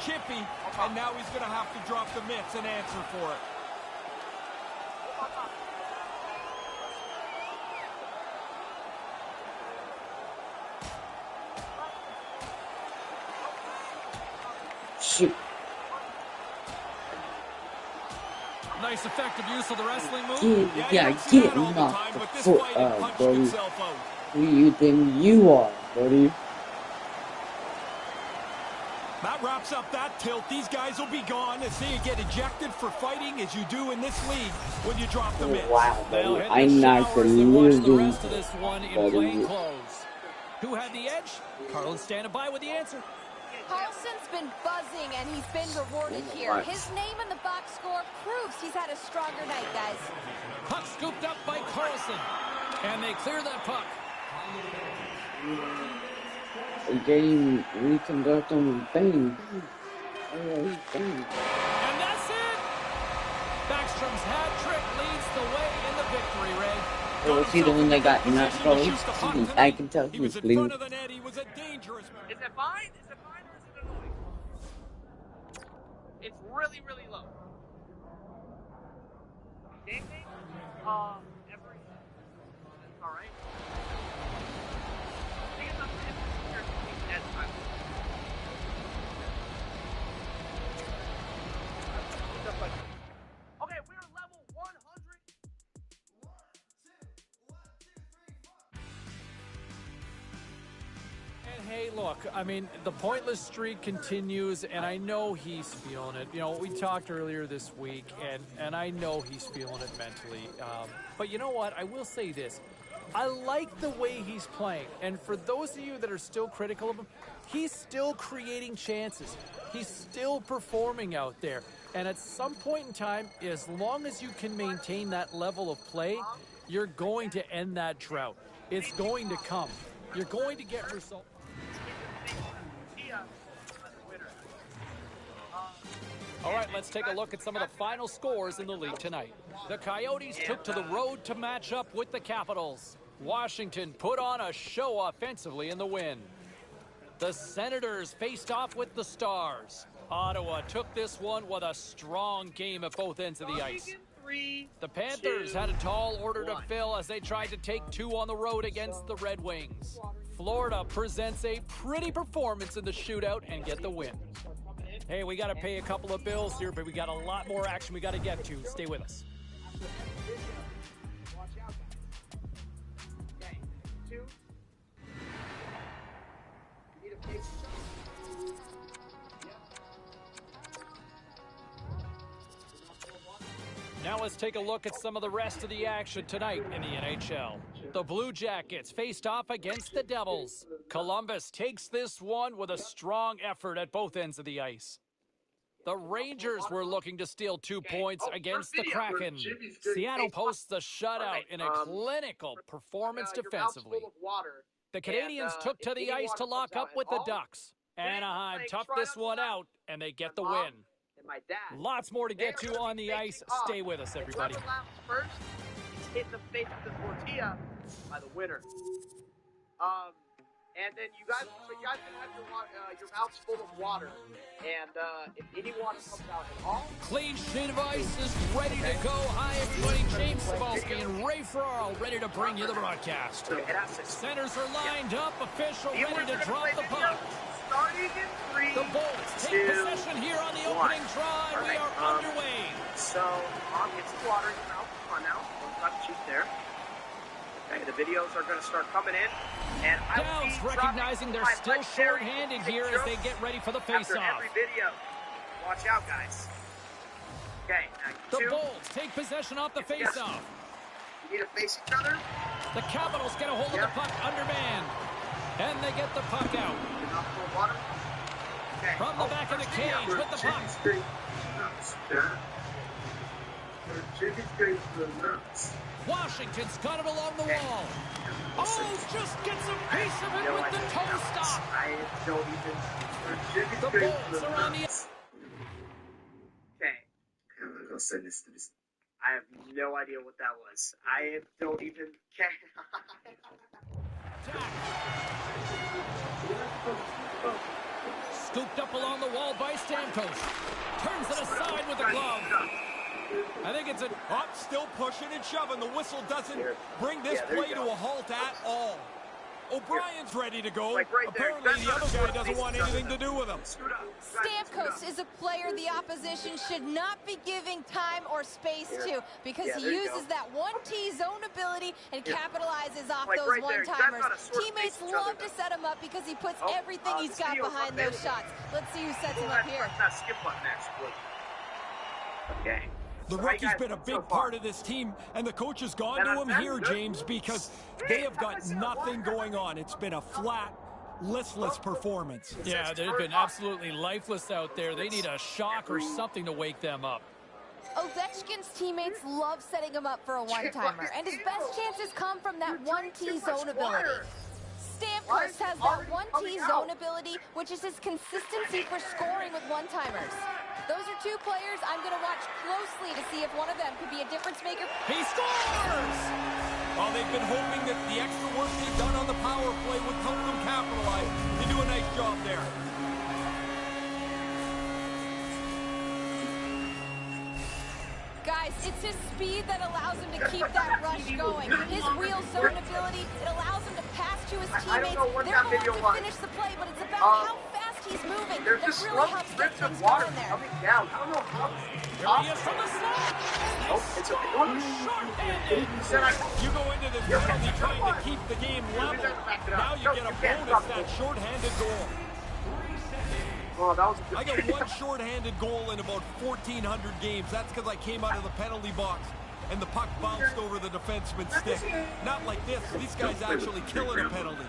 chippy, and now he's going to have to drop the mitts and answer for it. Shoot. Nice effective use of the wrestling move. Get knocked the foot out, buddy. Who you think you are, buddy? That wraps up that tilt. These guys will be gone as they get ejected for fighting as you do in this league when you drop the mitts. Wow, buddy. I knocked the living buddy. Who had the edge? Carlin's standing by with the answer. Carlson's been buzzing, and he's been rewarded here. His name in the box score proves he's had a stronger night, guys. Puck scooped up by Carlson, and they clear that puck. Game reconduct on Bang. And that's it! Backstrom's hat trick leads the way in the victory, Ray. Oh, was he the one that got knocked close? I can tell he was bleeding. He was a dangerous man. Is it fine? Is it fine or is it annoying? It's really, really low. Ding ding. Every. All right. Okay, we're level 100. And hey, look, I mean, the pointless streak continues, and I know he's feeling it. You know, we talked earlier this week, and I know he's feeling it mentally. But you know what? I will say this. I like the way he's playing, and for those of you that are still critical of him, he's still creating chances. He's still performing out there. And at some point in time, as long as you can maintain that level of play, you're going to end that drought. It's going to come. You're going to get results. All right, let's take a look at some of the final scores in the league tonight. The Coyotes took to the road to match up with the Capitals. Washington put on a show offensively in the win. The Senators faced off with the Stars. Ottawa took this one with a strong game at both ends of the ice. The Panthers had a tall order to fill as they tried to take two on the road against the Red Wings. Florida presents a pretty performance in the shootout and get the win. Hey, we got to pay a couple of bills here, but we got a lot more action we got to get to. Stay with us. Now let's take a look at some of the rest of the action tonight in the NHL. The Blue Jackets faced off against the Devils. Columbus takes this one with a strong effort at both ends of the ice. The Rangers were looking to steal 2 points against the Kraken. Seattle posts the shutout in a clinical performance defensively. The Canadiens took to the ice to lock up with the Ducks. Anaheim toughed this one out, and they get the win. Lots more to get to on the ice. Stay with us, everybody. First, he's hit the face of the tortilla by the winner. And then you guys can have your mouths full of water. And if any water comes out at all, clean sheet of ice is ready to go. Hi, everybody. James Cebulski and Ray Ferraro ready to bring you the broadcast. Centers are lined up. Official ready to drop the puck. Starting in 3, the Bulls take possession here on the opening drive. We are underway. So, get some water in your mouth. Come on now. Don't stop cheap there. Okay, the videos are going to start coming in. And Downs recognizing they're still short-handed here as they get ready for the face-off. Every video. Watch out, guys. Okay, now the Bulls take possession off the face-off. You need to face each other. The Capitals get a hold of the puck undermanned. And they get the puck out. Okay. From the back of the cage with the puck. Washington's got it along the wall. Oh, just gets a piece of it with the toe stop. The Bulls are on the... Okay. I'm going to send this to this. I have no idea what that was. I don't even care. Scooped up along the wall by Stamkos. Turns it aside with the glove. I think it's still pushing and shoving. The whistle doesn't bring this play to a halt at all. O'Brien's ready to go. Apparently the other guy doesn't want anything to do with him. Stamkos is a player the opposition should not be giving time or space to, because he uses that 1T zone ability and capitalizes off those one-timers. Teammates love to set him up because he puts everything he's got behind those shots. Let's see who sets him up here. Okay. The rookie's been a big part of this team, and the coach has gone to him here, James, because they have got nothing going on. It's been a flat, listless performance. Yeah, they've been absolutely lifeless out there. They need a shock or something to wake them up. Ovechkin's teammates love setting him up for a one-timer, and his best chances come from that 1T zone ability. Stamkos has that 1T zone ability, which is his consistency for scoring with one-timers. Those are two players I'm going to watch closely to see if one of them could be a difference maker. He scores! Well, they've been hoping that the extra work they've done on the power play would help them capitalize. They do a nice job there. Guys, it's his speed that allows him to keep that rush going. His wheel zone ability, it allows him to pass to his teammates. They're the ones to finish the play, but it's about how fast he's moving that really helps get things going there. Coming down. I don't know how. Here he is from the slot. It's a Short-handed. You go into this penalty trying to keep the game level. Now you get a bonus, that short-handed goal. Oh, that was a good I got one short-handed goal in about 1,400 games. That's because I came out of the penalty box and the puck bounced over the defenseman's stick. Not like this. These guys actually killing a penalty.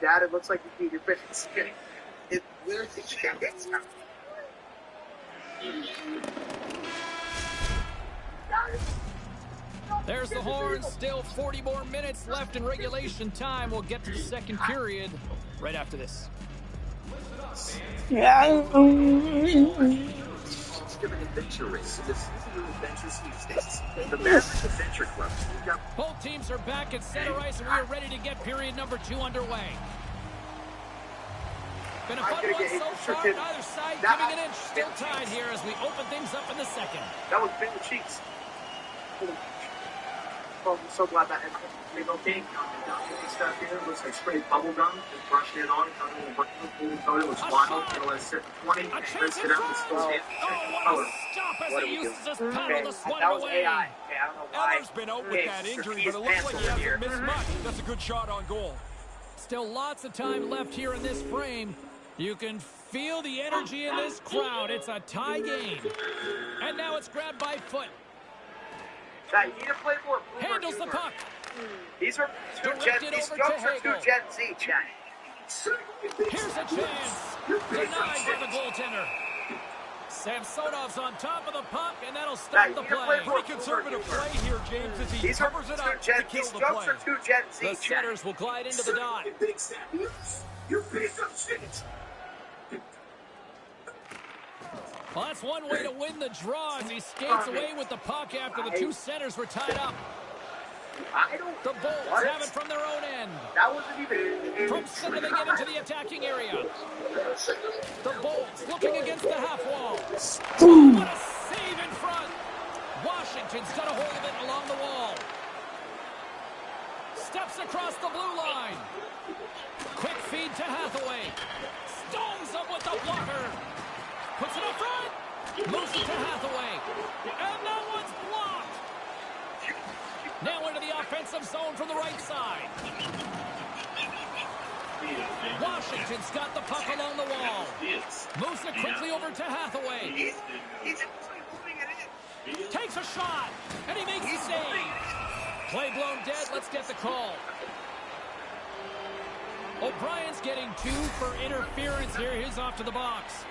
Dad, it looks like you beat your business. It literally can't. There's the horn. Still 40 more minutes left in regulation time. We'll get to the second period right after this. Yeah. Both teams are back at center ice, and we are ready to get period number 2 underway. Been a fun one so far. Neither side giving an inch. Still tied here as we open things up in the second. That was big cheeks. Oh, I'm so glad that ended. Okay, stuff here looks like sprayed bubble gum, just brushing it on, covered in it was wild, and let it sit for 20, rinse it out, and still stand. Oh, what a stop as he uses his paddle to swipe away. AI. Okay, I don't know why. Eller's been out with that injury, but it looks like he hasn't missed much. That's a good shot on goal. Still lots of time left here in this frame. You can feel the energy in this crowd. It's a tie game. And now it's grabbed by Foot. You need to play more Handles the puck. These are two These jumps are two Gen Z, Chad. Here's a chance. Denied by the goaltender. Samsonov's on top of the puck, and that'll stop the play. Pretty conservative play here, James, as he covers it up to kill the play. Are two Gen Z, the setters will glide into the dot. You piece of shit. Well, that's one way to win the draw as he skates away with the puck after the two centers were tied up. The Bolts have it from their own end. That wasn't even... From center they get into the attacking area. The Bolts looking against the half wall. Oh, what a save in front. Washington's got a hold of it along the wall. Steps across the blue line. Quick feed to Hathaway. Stones him with the blocker. Puts it up front. Moves it to Hathaway. And that one's blocked. Now into the offensive zone from the right side. Washington's got the puck along the wall. Moves it quickly over to Hathaway. Takes a shot. And he makes the save. Play blown dead. Let's get the call. O'Brien's getting 2 for interference here. He's off to the box.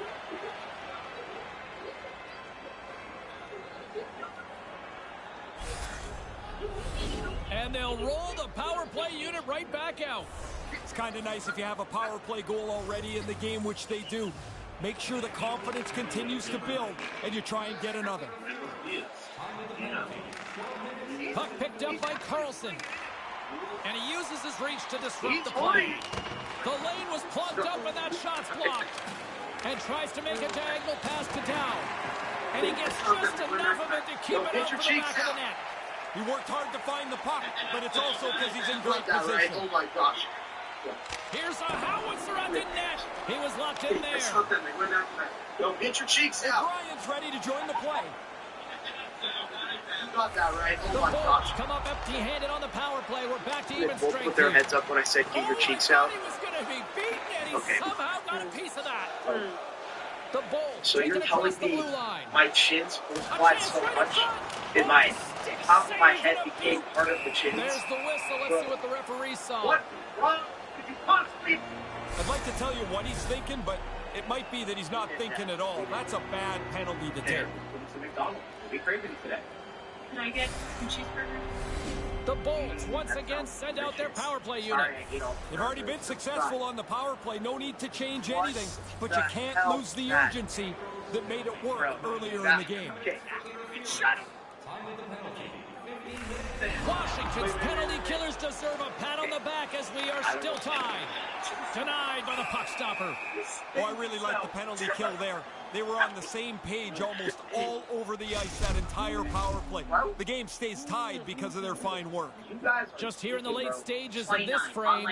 And they'll roll the power play unit right back out. It's kind of nice if you have a power play goal already in the game, which they do. Make sure the confidence continues to build, and you try and get another. Puck picked up by Carlson. And he uses his reach to disrupt the play. The lane was plugged up and that shot's blocked. And tries to make a diagonal pass to Dow. And he gets just enough of it to keep it out for the back of the net. He worked hard to find the puck, but it's also because he's in great position. Oh my gosh. Here's a howitzer at the net. He was locked in there. No, hit your cheeks And out. Brian's ready to join the play. You got that right. The Oh my Bolts gosh. come up empty-handed on the power play. We're back to They even both strength put their here. heads up when I said get your cheeks I out. thought he was going to be beaten, and he Okay. somehow got a piece of that. The Bolts So take you're it across telling the me blue line. my chins A fly chance so right in much front. in my Stick top of my saves head and a became boot. part of the chins? There's the whistle. Let's see what the referee saw. What wrong? Could you possibly? I'd like to tell you what he's thinking, but it might be that he's not thinking at all. That's a bad penalty to take. It's a McDonald's. We'll be craving today. Can I get some cheeseburgers? The Bolts once again send out their power play unit. Sorry, I ate all the They've already been burgers. successful on the power play. No need to change What anything, but the you can't hell lose the is that? urgency that made it work Bro, earlier in that- the game. Okay. Shut up. Washington's penalty killers deserve a pat on the back as we are still tied. Denied by the puck stopper. Oh, I really like the penalty kill there. They were on the same page almost all over the ice that entire power play. The game stays tied because of their fine work. You guys are Just here in the late bro. stages of this frame,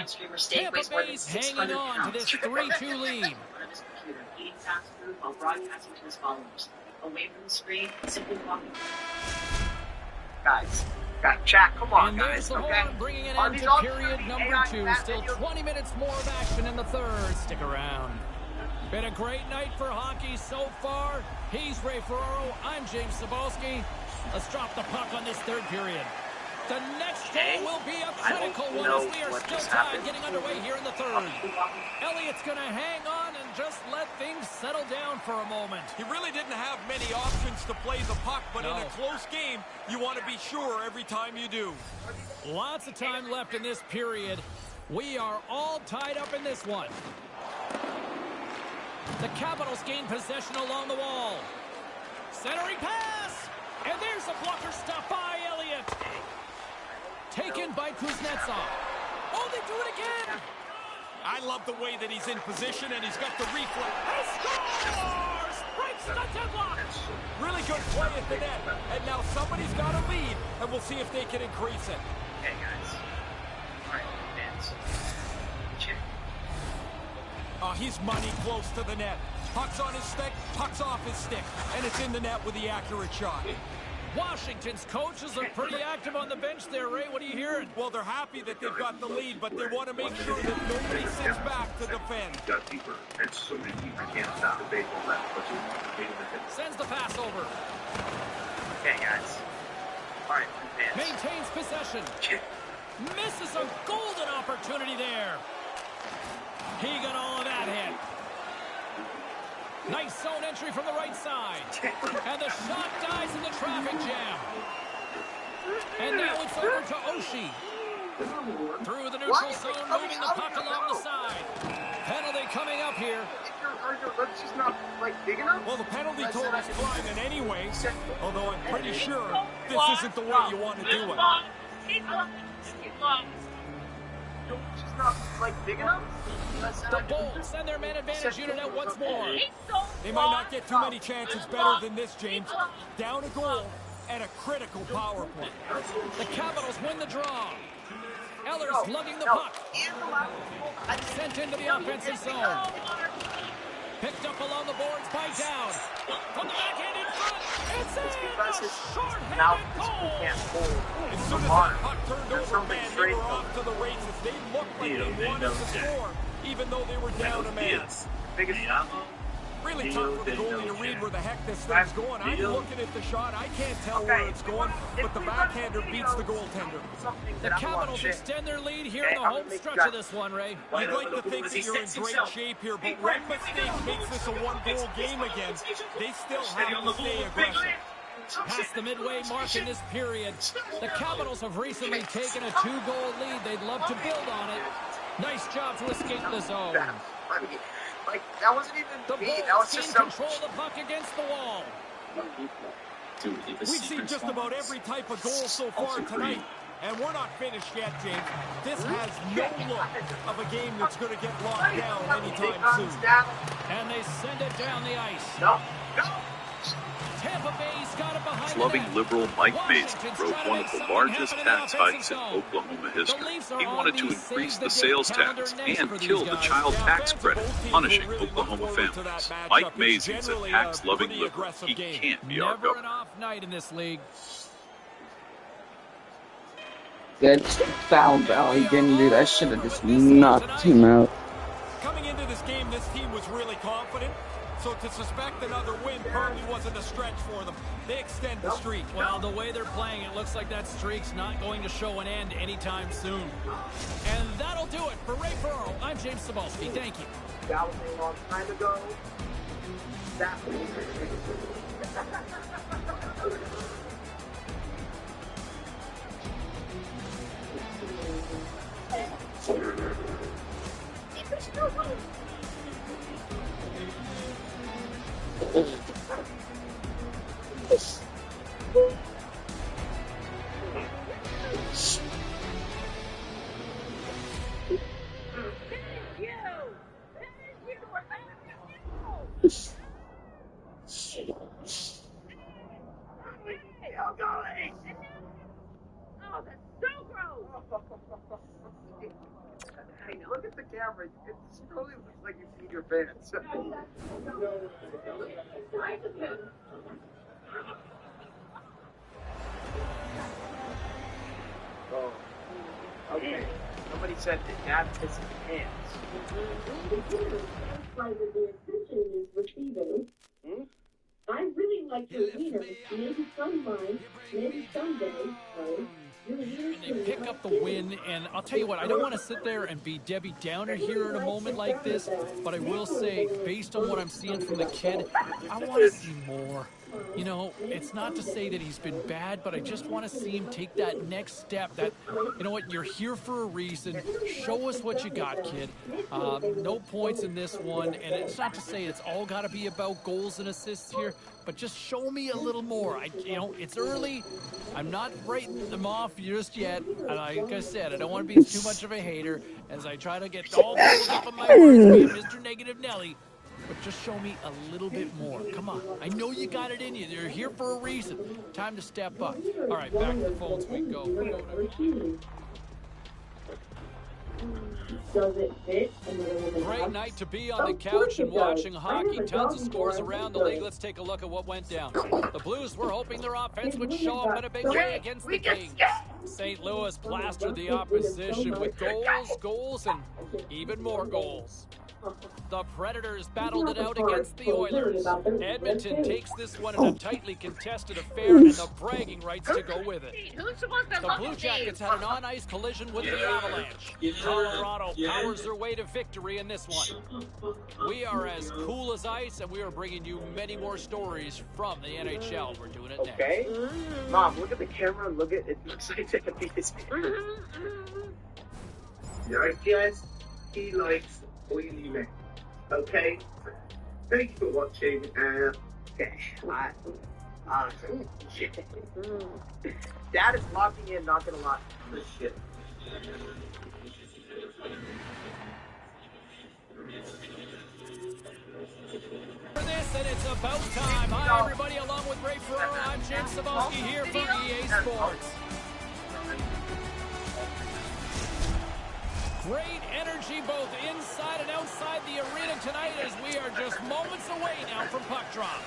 Tampa Bay's hanging on to this 3-2 lead. On his computer, eating fast food while broadcasting to his followers. Away from the screen, simply walking. Guys, Jack, come on, And guys. there's the Okay. horn bringing it Are in these to all period AI number 2. fat Still videos? 20 minutes more of action in the third. Stick around. Been a great night for hockey so far. He's Ray Ferraro. I'm James Cebulski. Let's drop the puck on this third period. The next goal will be a critical one as we are still tied, getting underway here in the third. Elliott's going to hang on and just let things settle down for a moment. He really didn't have many options to play the puck, but in No. a close game, you want to be sure every time you do. Lots of time left in this period. We are all tied up in this one. The Capitals gain possession along the wall. Centering pass! And there's a blocker stop by Elliott. Taken by Kuznetsov. Oh, they do it again! I love the way that he's in position, and he's got the reflex. He scores! Breaks the deadlock! Really good play at the net. And now somebody's got a lead, and we'll see if they can increase it. Hey, guys. All right, fans. Check. Oh, he's money close to the net. Puck's on his stick, puck's off his stick, and it's in the net with the accurate shot. Washington's coaches look pretty active on the bench there, Ray. What are you hearing? Well, they're happy that they've got the lead, but they want to make sure that nobody sits back to defend. Got deeper, and so many people can't stop the baseball left, but you want to wait a minute. Sends the pass over. Okay, guys. All right, fans. Maintains possession. Check. Misses a golden opportunity there. He got all of that hit. Nice zone entry from the right side. And the shot dies in the traffic jam. And now it's over to Oshie. Through the neutral zone, moving the puck along the side. Penalty coming up here. Are your lips just not, like, big enough? Well, the penalty total's climbing anyway, although I'm pretty sure this isn't the way you want to do it. She's not, like, big enough? The Bolts send their man advantage unit out once more. They might not get too many chances better than this, James. Down a goal and a critical power play. The Capitals win the draw. Eller's lugging the puck. Sent into the offensive zone. Picked up along the boards by Down. From the backhand in front. It's in! A short-handed goal! As soon as that puck turned over, man, they were off to the races. They looked like they wanted to score, even though they were down a man. Really tough for the goalie to read where the heck this thing's going. I'm looking at the shot. I can't tell where it's going, but the backhander beats the goaltender. The Capitals extend their lead here in the home stretch of this one, Ray. You'd like to think that you're in great shape here, but one mistake makes this a one-goal game again. They still have to stay aggressive. Past the midway mark in this period, the Capitals have recently taken a 2-goal lead. They'd love to build on it. Nice job to escape the zone. I mean, like, that wasn't even The me. That Bolts was gain just some... control of the puck against the wall. We've seen just about every type of goal so far tonight. And we're not finished yet, James. This has no look of a game that's going to get locked down anytime soon. And they send it down the ice. No. Tampa Bay's got it behind the Loving net. liberal Mike Mason Washington's broke trying to one make of the something largest happen in the tax offensive hikes in zone. Oklahoma The history. Leafs are He on wanted the to increase save the the sales date calendar tax next and for these kill the guys. child Yeah, tax fans of credit, both teams punishing will really look Oklahoma forward to families. that matchup. Mike It's Mason's a generally tax-loving pretty liberal. aggressive He game. can't be our Never an governor. off night in this league. Good foul, Bell. He didn't do that. I should have just knocked him out. Coming into this game, this team was really confident. So to suspect another win probably wasn't a stretch for them. They extend the streak. Well, the way they're playing, it looks like that streak's not going to show an end anytime soon. And that'll do it for Ray Ferraro. I'm James Cebulski. Thank you. That was a long time ago. That Hey, look at the camera. It totally looks like you feed your fans. Oh. Okay. Somebody said that Dad pisses pants. I really like your wiener. Maybe sometime, maybe someday, And they pick up the win, and I'll tell you what, I don't want to sit there and be Debbie Downer here in a moment like this, but I will say, based on what I'm seeing from the kid, I want to see more. You know, it's not to say that he's been bad, but I just want to see him take that next step. That, you know what, you're here for a reason. Show us what you got, kid. No points in this one, and it's not to say it's all got to be about goals and assists here, but just show me a little more. You know, it's early. I'm not writing them off just yet. And like I said, I don't want to be too much of a hater as I try to get all pulled up on my words, being Mr. Negative Nelly. But just show me a little bit more. Come on. I know you got it in you. You're here for a reason. Time to step up. All right, back to the phones we go. Great night to be on the couch and watching hockey. Tons of scores around the league. Let's take a look at what went down. The Blues were hoping their offense would show up in a big way against the Kings. St. Louis plastered the opposition with goals, and even more goals. The Predators battled it out against the Oilers. Edmonton takes this one in a tightly contested affair, and the bragging rights to go with it. The Blue Jackets had an on-ice collision with the Avalanche. Colorado powers their way to victory in this one. We are as cool as ice, and we are bringing you many more stories from the NHL. We're doing it next. Okay? Mom, look at the camera. Look at it. Looks like they're going to be his Yeah, I guess he likes oily men. Okay? Thank you for watching. Okay. Dad is locking in, not gonna lie. This shit. For this, and it's about time. Hi, everybody. Along with Ray Ferraro, I'm James Cebulski here for EA Sports. Great energy both inside and outside the arena tonight as we are just moments away now from puck drop.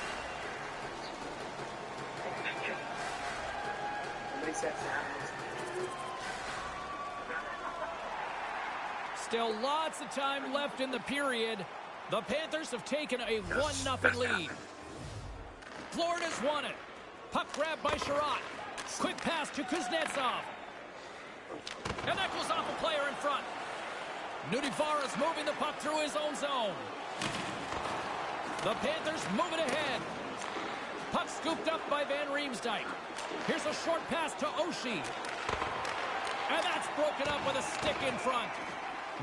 Still lots of time left in the period. The Panthers have taken a 1-0 lead. Florida's won it. Puck grab by Sherratt. Quick pass to Kuznetsov. And that goes off a player in front. Nudifar is moving the puck through his own zone. The Panthers move it ahead. Puck scooped up by Van Riemsdyk. Here's a short pass to Oshie. And that's broken up with a stick in front.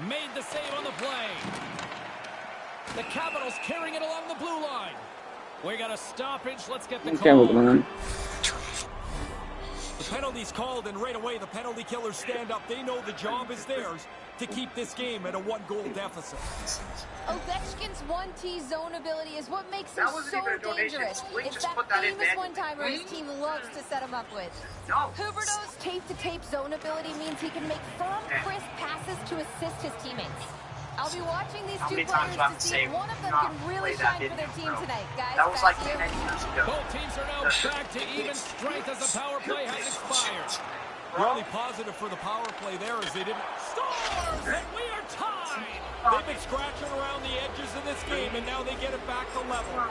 Made the save on the play. The Capitals carrying it along the blue line. We got a stoppage. Let's get the call. The penalty's called, and right away the penalty killers stand up. They know the job is theirs to keep this game at a 1-goal deficit. Ovechkin's 1T zone ability is what makes him so dangerous. It's that famous one-timer his team loves to set him up with. Huberdeau's tape-to-tape zone ability means he can make firm, crisp passes to assist his teammates. I'll be watching these two players to see if one of them can really shine for their team tonight, guys. That was like 10 years ago. Both teams are now back to even strength as the power play has expired. Really positive for the power play there as they didn't... Stars! And we are tied! They've been scratching around the edges of this game, and now they get it back to level.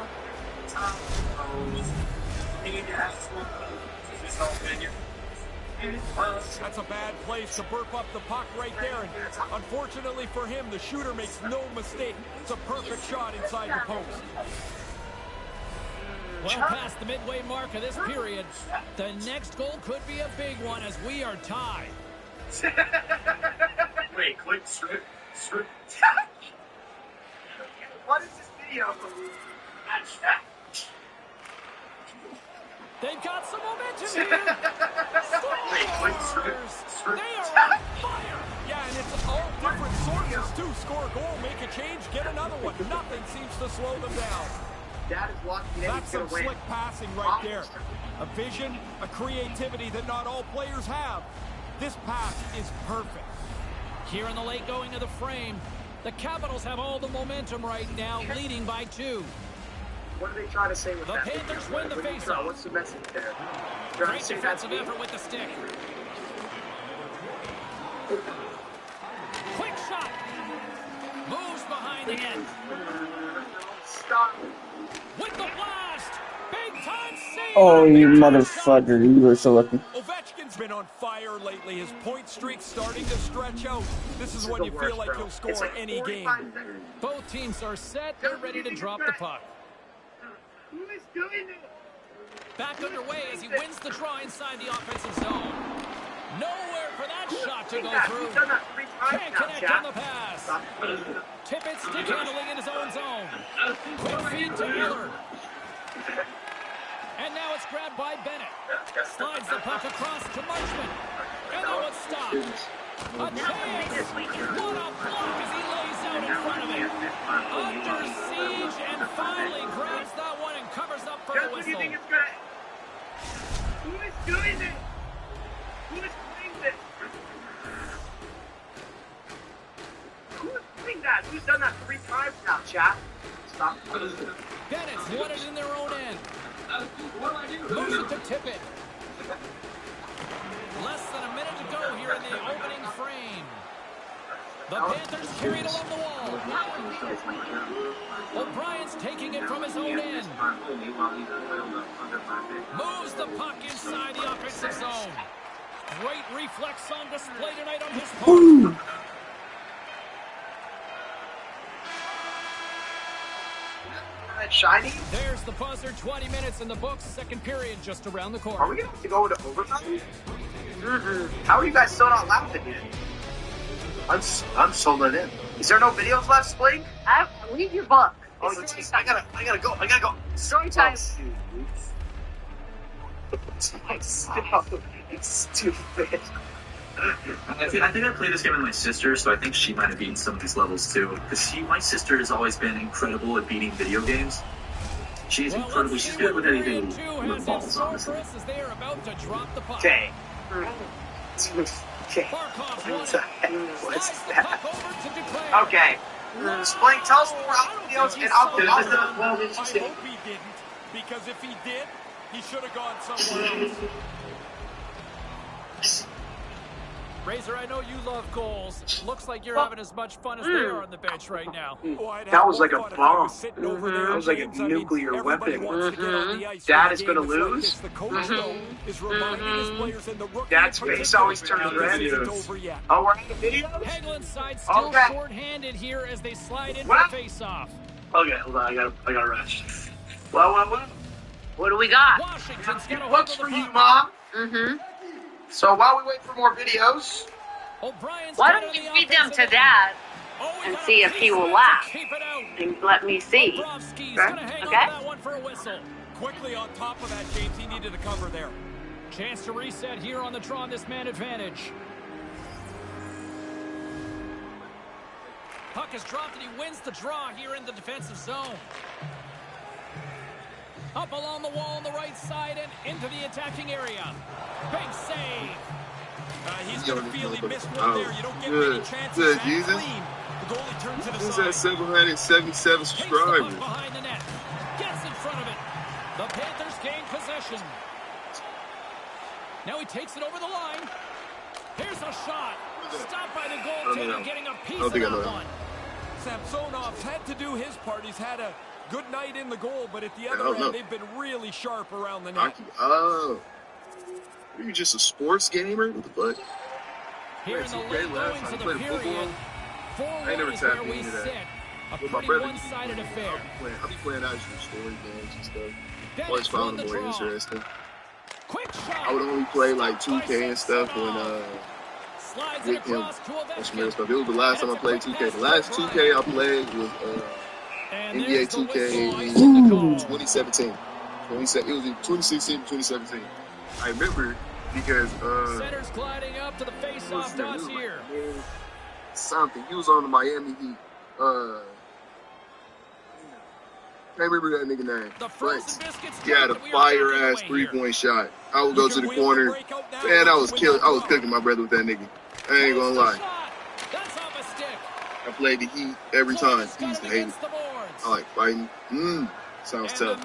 That's a bad place to burp up the puck right there, and unfortunately for him, the shooter makes no mistake. It's a perfect shot inside the post. Well past the midway mark of this period, the next goal could be a big one as we are tied. Wait, click strip. What is this video? They've got some momentum here. They are on fire. Yeah, and it's all different sources too. Score a goal, make a change, get another one. Nothing seems to slow them down. Dad is walking in. That's some slick passing right there. A vision, a creativity that not all players have. This pass is perfect. Here in the late going of the frame, the Capitals have all the momentum right now, leading by 2. What are they trying to say with that? The Panthers win the faceoff. What's the message there? Great defensive effort with the stick. Quick shot. Moves behind the net. Stop. With the blast. Big time save. Oh, you motherfucker. You were so lucky. Ovechkin's been on fire lately. His point streak's starting to stretch out. This is when you feel like he'll score any game. Both teams are set. They're ready to drop the puck. Who is doing it? Back underway as he wins the draw inside the offensive zone. Nowhere for that shot to go through. Can't connect on the pass. Tippett stick handling in his own zone. Quick feed to Miller. And now it's grabbed by Bennett. Slides the puck across to Marchman. And now it's stopped. A chance. What a block as he lays out in front of him. Under siege and finally grabs that one and covers up for the whistle. Who is doing it? Who is doing this? Who is doing that? Who's done that 3 times now, chat? Stop. Bennett's won it in their own end. Moves it to Tippett. Less than a minute to go here in the opening frame. The Panthers carry it along the wall. O'Brien's taking it from his own end. Moves the puck inside the offensive zone. Great reflex on display tonight on his part. Shiny? There's the buzzer. 20 minutes in the books. Second period just around the corner. Are we going to have to go into overtime? How are you guys still not laughing yet? I'm still not in. Is there no videos left, Spling? Read your book. Oh, I gotta go. Story time. It's stupid. I think I played this game with my sister, so I think she might have beaten some of these levels too. Because my sister has always been incredible at beating video games. She's incredibly, she's good with anything with balls, honestly. Okay. Okay. What's that? Okay. Spling, tell us more about videos and I'll go. I hope he didn't, because if he did, he should have gone somewhere else. Razor, I know you love goals. Looks like you're having as much fun as they are on the bench right now. That was like a bomb. That was like a nuclear weapon. Dad is going to lose. Dad's face always turns red. Oh, we're in the video? Hagelin's side still short-handed here as they slide in for the face-off. Okay, hold on. I gotta rest. Well. What do we got? Washington's got a Looks for you, Mom. Mm-hmm. So while we wait for more videos, why don't you feed them to Dad and see if he will laugh and let me see? Okay. Okay. Quickly on top of that, James, he needed a cover there. Chance to reset here on the draw on this man advantage. Puck is dropped and he wins the draw here in the defensive zone. Up along the wall on the right side and into the attacking area. Big save. He's going to feel he missed one there. You don't get many chances that clean. The goalie turns it aside. He's at 777 subscribers. Behind the net. Gets in front of it. The Panthers gain possession. Now he takes it over the line. Here's a shot. Stopped by the goaltender, getting a piece of that one. Samsonov's had to do his part. He's had a good night in the goal, but at the other end, they've been really sharp around the net. Oh. Are you just a sports gamer? What the fuck? Here in the late goings of the period, 4-1 is where we sit. A pretty one-sided affair. I'll be playing actual story games and stuff. Always found it more interesting. Quick shot. I would only play like 2K and stuff when with him on some real stuff. It was the last time I played 2K. The last 2K I played was NBA 2K 2017. It was in 2016 2017. I remember because center's gliding up to the face-off dots here. Something. He was on the Miami Heat. Can't remember that nigga name. But he had a fire-ass three-point shot. I would go to the corner. Man, I was cooking my brother with that nigga. I ain't gonna lie. I played the Heat every time. He used to hate it. I like fighting. Sounds tough.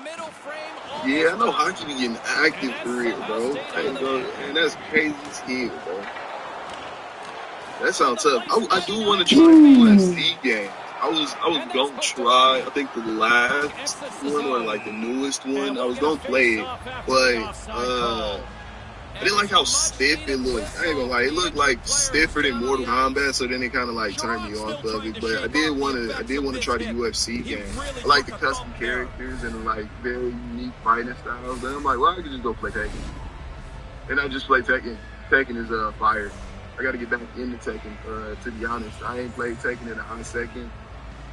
Yeah, I know hockey be getting active for real, bro. And that's crazy as hell, bro. That sounds tough. I do want to try UFC games. I was gonna try, I think the last one or like the newest one, I was gonna play it, but I didn't like how stiff it looked. I ain't gonna lie, it looked like stiffer than Mortal Kombat, so then it kind of like turned me off of it. But I did want to try the UFC game. I like the custom characters and like very unique fighting styles. But I'm like, well, I could just go play Tekken. And I just play Tekken. Tekken is fire. I got to get back into Tekken. To be honest, I ain't played Tekken in a hot second.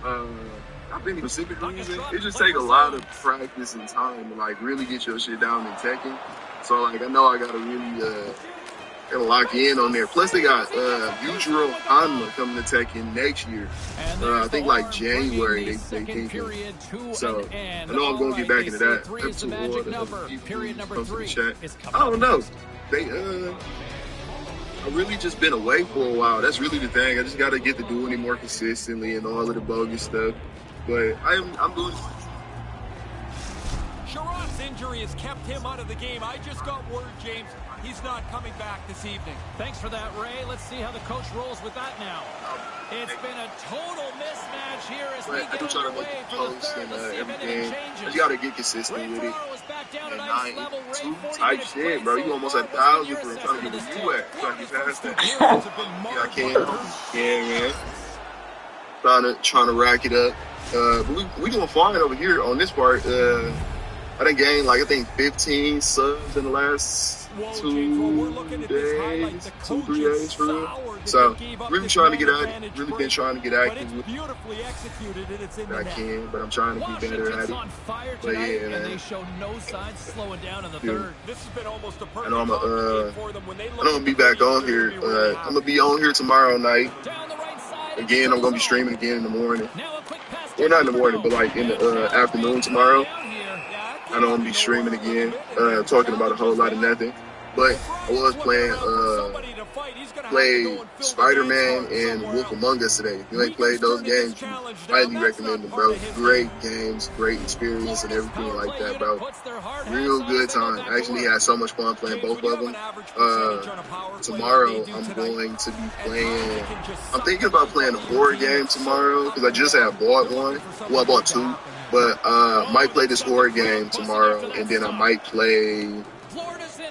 I think the specific reason, it just take a lot of practice and time to like really get your shit down in Tekken. So like I know I gotta really gotta lock in on there. Plus they got Yujiro Hanma coming to Tekken next year. I think like January they came in. So I know I'm gonna get back into that. Period number 3. I don't know. I've really just been away for a while. That's really the thing. I just got to get to doing it more consistently and all of the bogus stuff. But I'm doing it. Sherrod's injury has kept him out of the game. I just got word, James, he's not coming back this evening. Thanks for that, Ray. Let's see how the coach rolls with that now. It's been a total mismatch here as we get underway for the third. Let's see if anything changes. You got to get consistent with it. And 9-2 type shit, bro. You almost at 1,000 for trying to get where you at. Trying to get past that. Yeah, I can. Yeah, man. Trying to rack it up. But we doing fine over here on this part. I done gained like I think 15 subs in the last 2 days, 2-3 days for real. So really trying to get at it. Really been trying to get active with it. I can, but I'm trying to be better at it. But yeah, man. They show no signs slowing down in the third. I know I'm gonna be back on here. I'm gonna be on here tomorrow night. Again, I'm gonna be streaming again in the morning. Well, not in the morning, but like in the afternoon tomorrow. I know I'm gonna be streaming again, talking about a whole lot of nothing. But I was played Spider-Man and Wolf Among Us today. If you ain't played those games, highly recommend them, bro. Great games, great experience, and everything like that, bro. Real good time. I actually had so much fun playing both of them. Tomorrow, I'm going to be playing. I'm thinking about playing a horror game tomorrow because I just had bought one. Well, I bought 2. But might play this horror game tomorrow, and then I might play.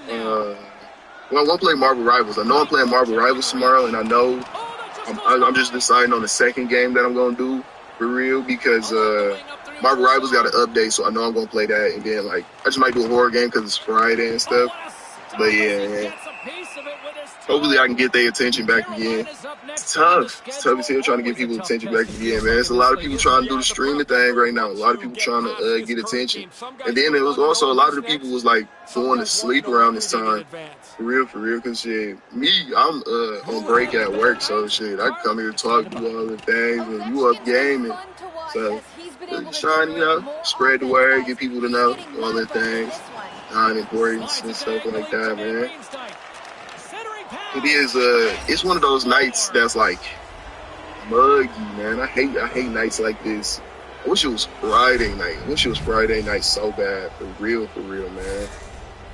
Well, I won't play Marvel Rivals. I know I'm playing Marvel Rivals tomorrow, and I know I'm just deciding on the second game that I'm gonna do for real because Marvel Rivals got an update, so I know I'm gonna play that, and then like I just might do a horror game because it's Friday and stuff. But yeah. Hopefully I can get their attention back again. It's tough. It's tough as hell trying to get people's attention back again, man. There's a lot of people trying to do the streaming thing right now. A lot of people trying to get attention. And then there was also a lot of the people was like going to sleep around this time. For real, because shit, me, I'm on break at work, so shit, I come here to talk, do all the things, and you up gaming. So just trying, spread the word, get people to know all the things, non-importance and stuff like that, man. It is it's one of those nights that's like muggy, man. I hate nights like this. I wish it was Friday night. I wish it was Friday night so bad, for real, man.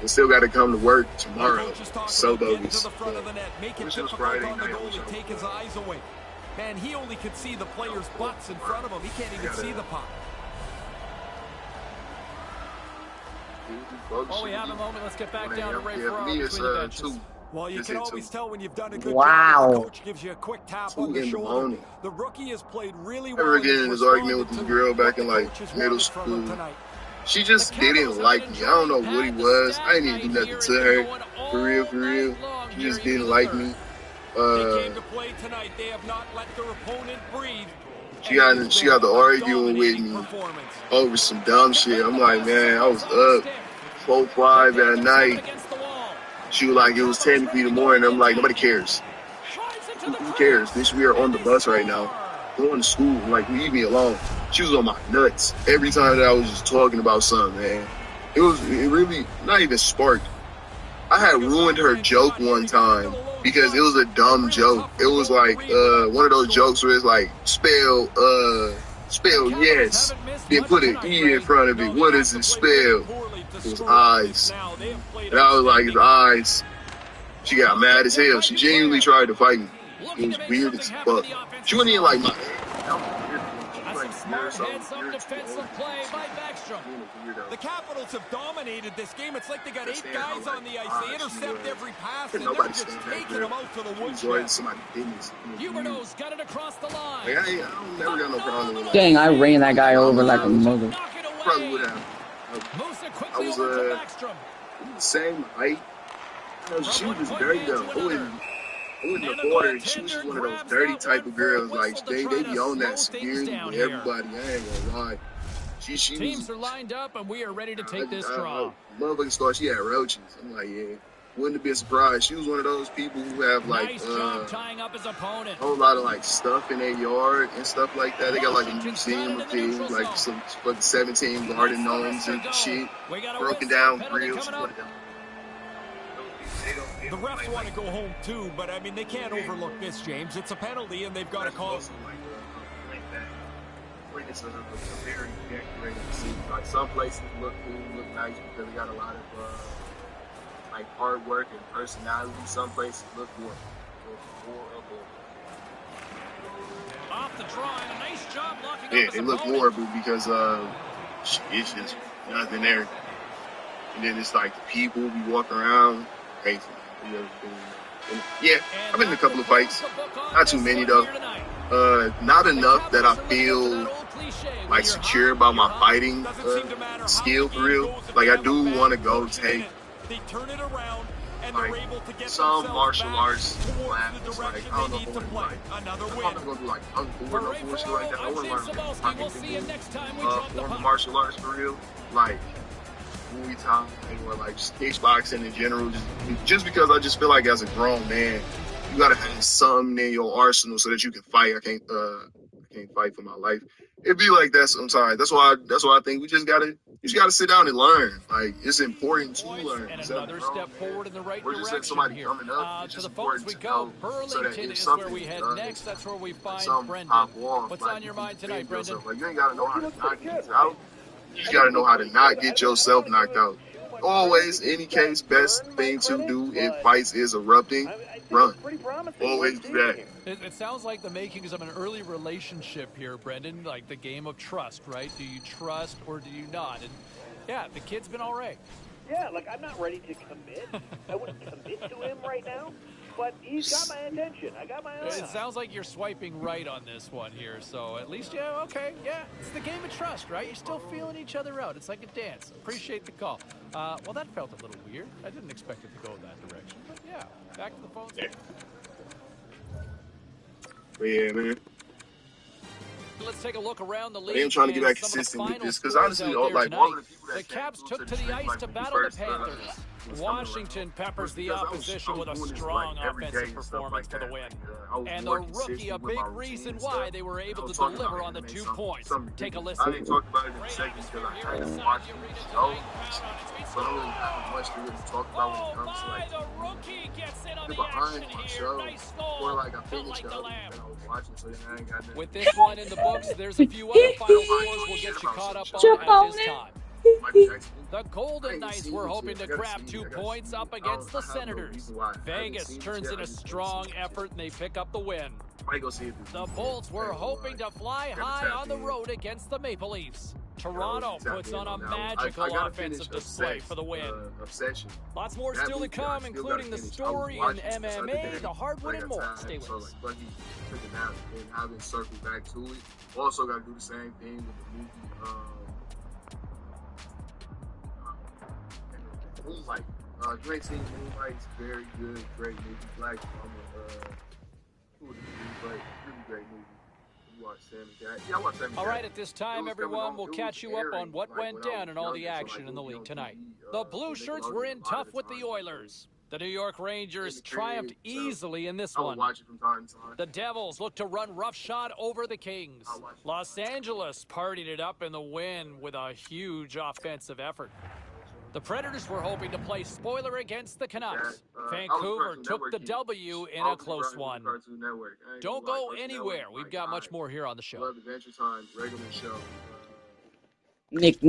I still got to come to work tomorrow. So bogus. I wish it was Friday night. Take his eyes away. Man, he only could see the players' butts in front of him. He can't even see the puck. While we have a moment, let's get back down to Ray Ferraro between the benches. Well, you can always tell when you've done a good job. The coach gives you a quick tap on the shoulder. The rookie has played really well. I remember getting in this argument with this girl back in like middle school. She just didn't like me. I don't know what he was. I didn't even do nothing to her. For real. She just didn't like me. She got to arguing with me over some dumb shit. I'm like, man, I was up 4-5 at night. She was like, it was 10 feet in the morning. I'm like, nobody cares. Who cares? Bitch, we are on the bus right now. Going to school. I'm like, leave me alone. She was on my nuts every time that I was just talking about something, man. It really, not even sparked. I had ruined her joke one time because it was a dumb joke. It was like one of those jokes where it's like, spell yes, then put an E in front of it. What does it spell? It was eyes. And I was like, it's eyes. She got mad as hell. She genuinely tried to fight me. It was weird as fuck. She wasn't even like my The Capitals have dominated this game. It's like they got 8 guys on the ice. They intercept every pass, and they're just taking them out to the woodshed. Huberdeau's got it across the line. I never got no problem with that. Dang, I ran that guy over like a mother. Probably would have. I was the same height. She was dirty though. I wouldn't afford her. She was one of those dirty type of girls. Like they be on that security with everybody. I ain't gonna lie. She Teams are lined up and we are ready to take this draw. Motherfucking star, she had roaches. I'm like, yeah. Wouldn't have been surprised. She was one of those people who have like tying up his opponent. A whole lot of like stuff in their yard and stuff like that. They got like a museum of things, like some 17 garden gnomes and shit, broken down grills. The refs want to go home too, but I mean they can't overlook this, James. It's a penalty and they've got to call. It's a very decorated scene. Like some places look cool, look nice because they got a lot of like hard work and personality. Some places look more off the draw and a nice job locking up they look horrible because it's just nothing there. And then it's like the people be walking around crazy. Yeah, I've been in a couple of fights. Not too many though. Not enough that I feel like secure about my fighting skill for real. Like I do want to go take like some martial arts classes. Like I don't know if I want to I'm not gonna do like kung fu or no bullshit like that. I want to learn form of martial arts for real. Like Muay Thai or like kickboxing in general. Just because I just feel like as a grown man, you gotta have something in your arsenal so that you can fight. I can't fight for my life. It be like that sometimes. That's why I think you just gotta sit down and learn. Like it's important to learn. And another step forward in the right or just direction somebody here. coming up. It's To just the phones important we to go. know Burlington so that is something where we head next. That's where we find Brendan. What's on your mind tonight, Brendan? Like you ain't gotta know how to not get out. You just gotta know how to not get yourself knocked out. Always, any case, best thing to do if fights is erupting, run. Always do that. It sounds like the makings of an early relationship here, Brendan, like the game of trust, right? Do you trust or do you not? And yeah, the kid's been all right. Yeah, like I'm not ready to commit. I wouldn't commit to him right now, but he's got my attention. I got my eye. It sounds like you're swiping right on this one here, so at least, yeah, okay, yeah. It's the game of trust, right? You're still feeling each other out. It's like a dance. Appreciate the call. Well, that felt a little weird. I didn't expect it to go that direction, but yeah. Yeah, back to the phones. Yeah. But yeah, man. Let's take a look around the league. I am trying to get back some of the consistent with final this because scores honestly, out there all tonight. of the people that The Caps came took to the stream, ice like, to when we battle the first, Panthers. was coming Washington around, peppers was the because opposition with a doing this, strong like, every offensive day and stuff performance like for the that. win. I was And more the rookie, a consistent with big my routine reason and why stuff. they were I able was to talking deliver about on the anime, 2 something points. Take a ridiculous. listen. I ain't talked about it in a second because I haven't watched the show, so I don't really have much to really talk about when it comes to like the behind my show. Or like I finished the other thing I was watching, so then I ain't got nothing. With this one in the books, there's a few other final scores we'll get you caught up Jump on on at this it. time. The Golden Knights were hoping to grab 2 points up against the Senators. Vegas turns in a strong effort and they pick up the win. The Bolts were hoping to fly high on the road against the Maple Leafs. Toronto puts on a magical offensive display for the win. Lots more still to come, including the story in MMA, the hardwood, and more. Stay with us. Took a nap and having circled back to it. Also got to do the same thing with the movie. Moonlight. Great scene. Moonlight's very good. Great movie. Black really great movie. All right, at this time, everyone, we'll catch you up on what went down and all the action in the league tonight. The Blue Shirts were in tough with the Oilers. The New York Rangers triumphed easily in this one. The Devils looked to run roughshod over the Kings. Los Angeles partied it up in the win with a huge offensive effort. The Predators were hoping to play spoiler against the Canucks. Vancouver took the W in a close one. Don't go anywhere. We've got much more here on the show. Nig.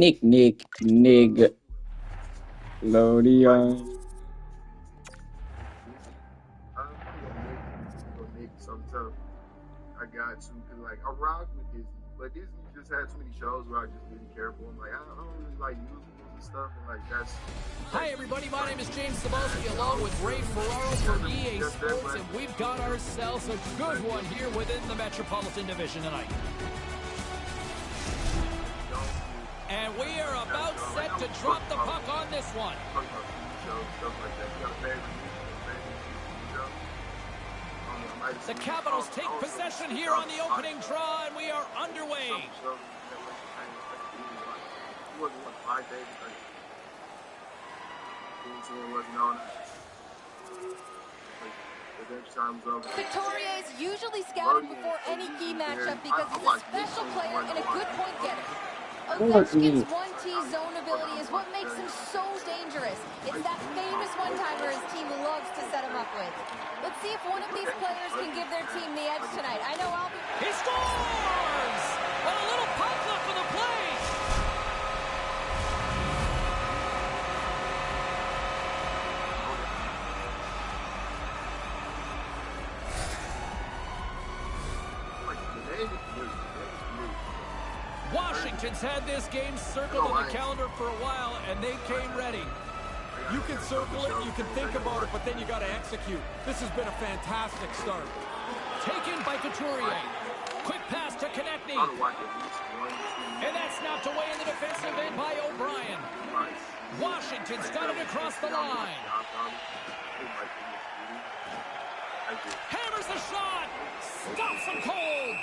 Lodion. I got to, cause like I rock with Disney, but Disney just had too many shows where I just didn't care for them. Like I don't really like musicals and stuff, and like that's. Hi everybody, my name is James Cebulski along with Ray Ferraro from EA Sports, and we've got ourselves a good one here within the Metropolitan Division tonight. And we are about set to drop the puck on this one. The Capitals take possession here on the opening draw, and we are underway. Couturier is usually scouted before any key matchup because he's a special player and a good point getter. Ovechkin's 1T zone ability is what makes him so dangerous. It's that famous one-timer his team loves to set him up with. Let's see if one of these players can give their team the edge tonight. I know I'll be... He scores! Well, a little pop up for the play. Washington's had this game circled on the calendar for a while, and they came ready. You can circle it, you can think about it, but then you got to execute. This has been a fantastic start. Taken by Couturier. Quick pass to Konechny. And that's knocked away in the defensive end by O'Brien. Washington's got it across the line. Hammers the shot. Stops him cold.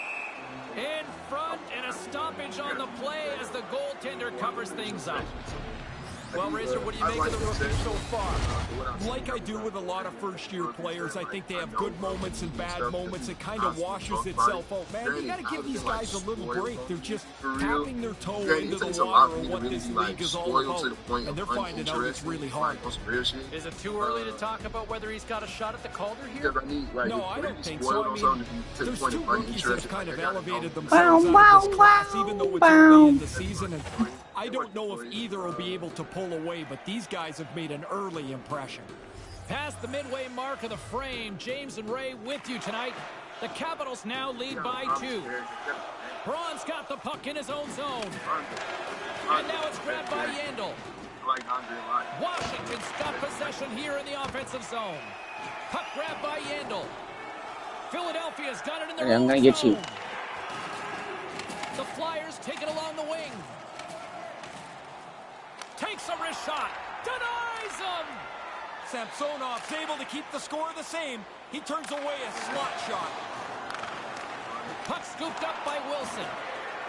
In front, and a stoppage on the play as the goaltender covers things up. Well, Razor, what do you make of the rookie so far? Like I do with a lot of first-year players, I think they have good moments and bad moments. It kind of washes itself out. Man, you got to give these guys a little break. They're just tapping their toe into the water of what this league is all about, and they're finding out it's really hard. Is it too early to talk about whether he's got a shot at the Calder here? No, I don't think so. I mean, there's two rookies that have kind of elevated themselves out of this class, even though it's early in the season, and I don't know if either will be able to pull away, but these guys have made an early impression. Past the midway mark of the frame, James and Ray with you tonight. The Capitals now lead by 2. Braun's got the puck in his own zone. And now it's grabbed by Yandel. Washington's got possession here in the offensive zone. Puck grabbed by Yandel. Philadelphia's got it in their own zone. The Flyers take it along the wing. Takes a wrist shot. Denies him. Samsonov's able to keep the score the same. He turns away a slot shot. Puck scooped up by Wilson.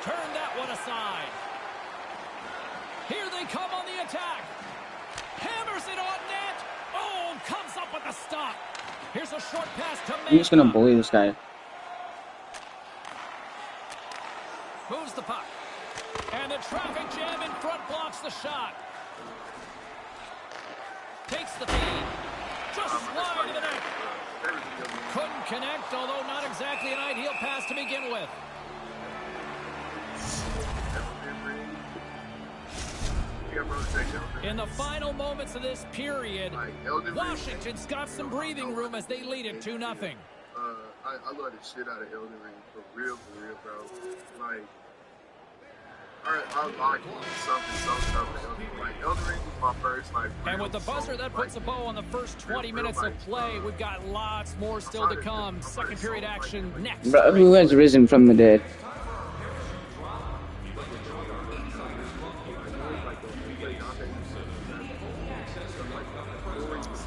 Turn that one aside. Here they come on the attack. Hammers it on net. Oh, comes up with a stop. Here's a short pass to Mesa. I'm just gonna bully this guy. Moves the puck. And the traffic jam in front blocks the shot. Takes the feed. Just wide of the net. Couldn't connect, although not exactly an ideal pass to begin with. In the final moments of this period, Washington's got some breathing room as they lead it 2-0. I love the shit out of Elden Ring, for real, bro. Like, I like something so tough. Like, Elden Ring was my first, like, and with the buzzer, that puts a bow on the first 20 minutes of play. We've got lots more still to come. Second period action next. Bro, who has risen from the dead?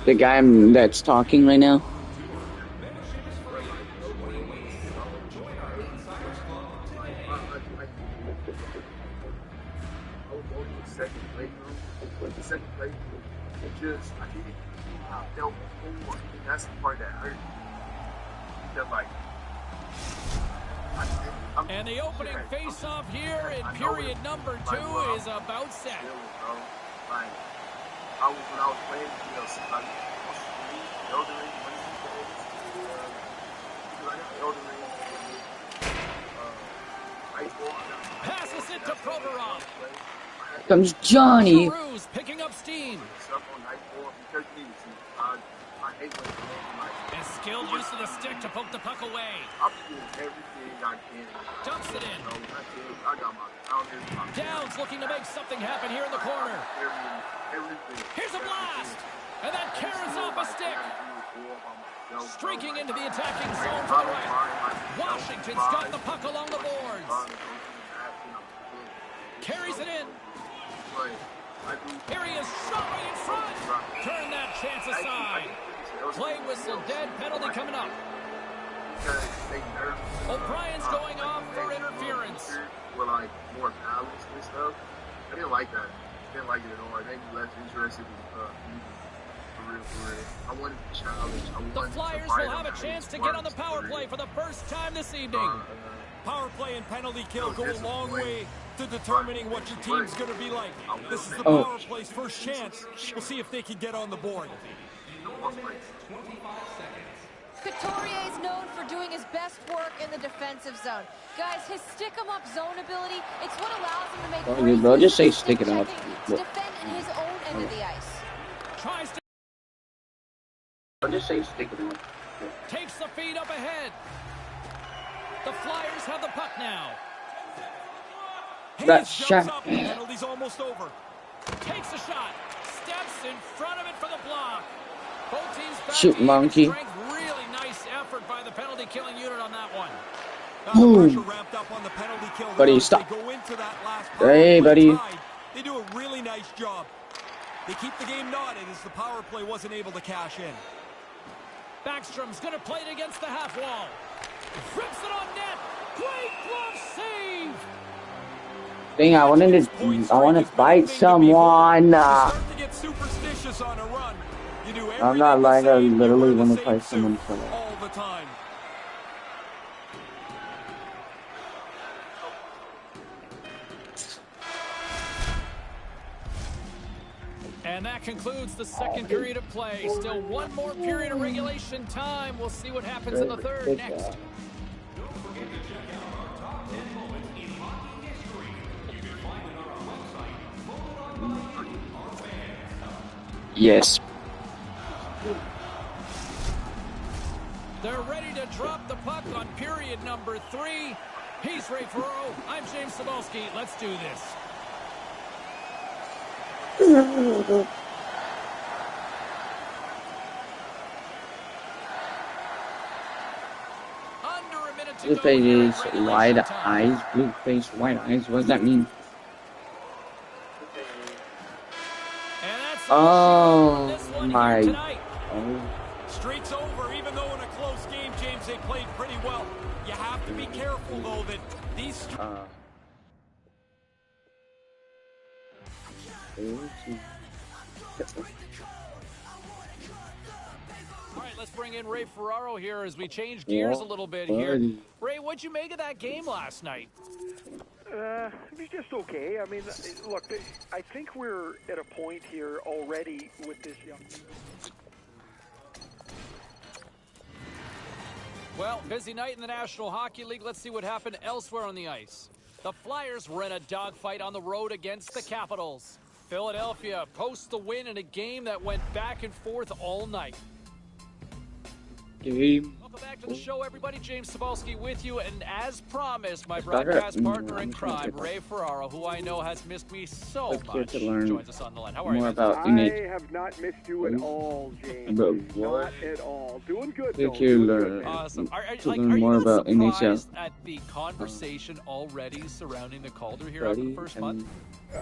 The guy that's talking right now? Second place, just I didn't felt forward. That's the part that hurt. That like, and the opening face-off here in period number 2 is about set. Like, when I was playing DLC, like, Elden Ring, one of these days, because I got Elden Ring, passes it to Provorov. Comes Johnny. Cruz picking up steam. And skilled use of the stick to poke the puck away. I'm doing everything I can. Dumps it in. I got my Downs looking to make something happen here in the corner. Here's a blast. And that carries off a stick. Streaking into the attacking zone to the right. Washington's got the puck along the boards. Carries it in. Here he is, shot right in front. Turn that chance aside. Play whistle dead, penalty coming up. O'Brien's going off for interference. We're like more balanced and stuff. I didn't like that. I didn't like it at all. I think less interested in for real. I wanted to challenge. The Flyers will have a chance to get on the power play for the first time this evening. Power play and penalty kill go a long way to determining what your team's going to be like. This is the power play's first chance. We'll see if they can get on the board. Couturier is known for doing his best work in the defensive zone. Guys, his stick-em-up zone ability, it's what allows him to make bro, just say stick it up. To defend in his own end of the ice. Tries to... Just say stick it up. Takes the feed up ahead. The Flyers have the puck now. That shot. Penalty's almost over. Takes a shot. Steps in front of it for the block. Both teams back shoot, monkey. Really nice effort by the penalty killing unit on that one. Pressure ramped up on the penalty kill. Buddy, stop. They go into that last hey, buddy. Tied. They do a really nice job. They keep the game knotted as the power play wasn't able to cash in. Backstrom's going to play it against the half wall. Rips it on net. Great glove save. Dang, I want to fight someone. I'm not lying, I literally want to fight someone for that. All the time. And that concludes the second period of play. Still one more period of regulation time. We'll see what happens in the third next. Yes. They're ready to drop the puck on period number 3. He's Ray Ferraro. I'm James Cebulski. Let's do this. Under a minute to Blue go. face is wide eyes. Blue face, white eyes. What does that mean? And that's Oh, on here tonight. Streak's over, even though in a close game, James, they played pretty well. You have to be careful, though, that these... All right, let's bring in Ray Ferraro here as we change gears a little bit here. Ray, what'd you make of that game last night? It was just okay. I mean, look, I think we're at a point here already with this young... Well, busy night in the National Hockey League. Let's see what happened elsewhere on the ice. The Flyers were in a dogfight on the road against the Capitals. Philadelphia posts the win in a game that went back and forth all night. Welcome back to the show, everybody. James Cebulski with you, and as promised, my broadcast partner in crime, Ray Ferraro, who I know has missed me so much, joins us on the line. How are you? I have not missed you at all, James. Not at all. Doing good, though. Awesome. Are you not surprised at the conversation already surrounding the Calder here after the first month?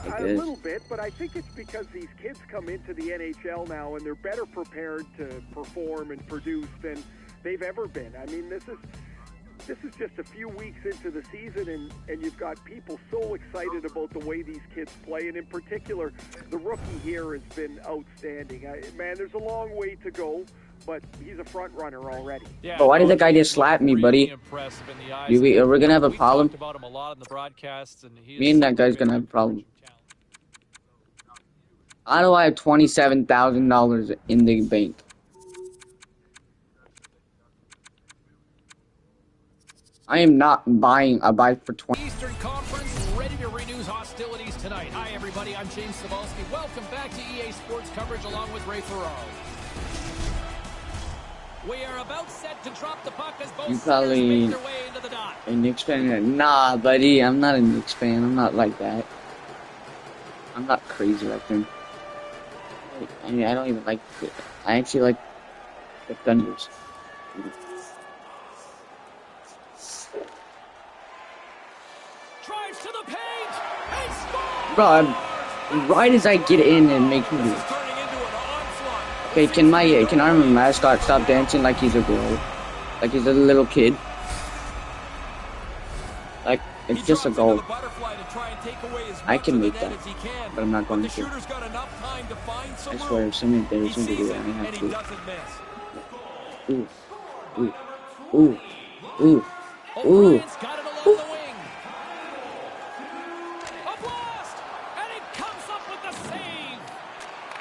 A little bit, but I think it's because these kids come into the NHL now and they're better prepared to perform and produce than they've ever been. I mean, this is just a few weeks into the season, and you've got people so excited about the way these kids play, and in particular, the rookie here has been outstanding. Man, there's a long way to go, but he's a front runner already. Yeah, but why did the guy just slap me, buddy? We're gonna have a problem. Me and that guy's gonna have a problem. How do I have $27,000 in the bank? I am not buying a bike for 20. Eastern Conference ready to renew hostilities tonight. Hi, everybody. I'm James Cebulski. Welcome back to EA Sports coverage along with Ray Ferraro. We are about set to drop the puck as both players make their way into the dot. A Knicks fan? Nah, buddy. I'm not a Knicks fan. I'm not like that. I'm not crazy like them. I mean, I don't even like it. I actually like the Thunders. Drives to the paint and scores! Bro, right as I get in and make moves. Okay, can our mascot stop dancing like he's a girl? Like he's a little kid? Like, it's just a goal. I can make that, but I'm not going to. I swear, if something embarrassing to do, I have to. Ooh. Ooh. Ooh. Ooh. Ooh. Ooh.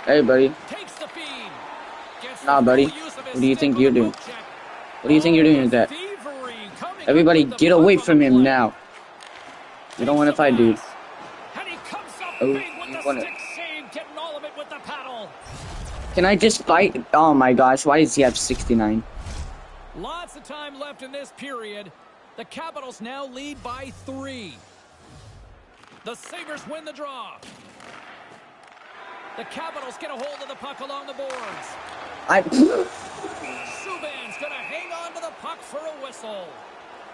Hey, buddy. Nah, buddy. What do you think you're doing? What do you think you're doing with that? Everybody, get away from him now. You don't want to fight, dude. Oh, you want to... Can I just fight? Oh my gosh, why does he have 69? Lots of time left in this period. The Capitals now lead by 3. The Sabres win the draw. The Capitals get a hold of the puck along the boards. Subban's gonna hang on to the puck for a whistle.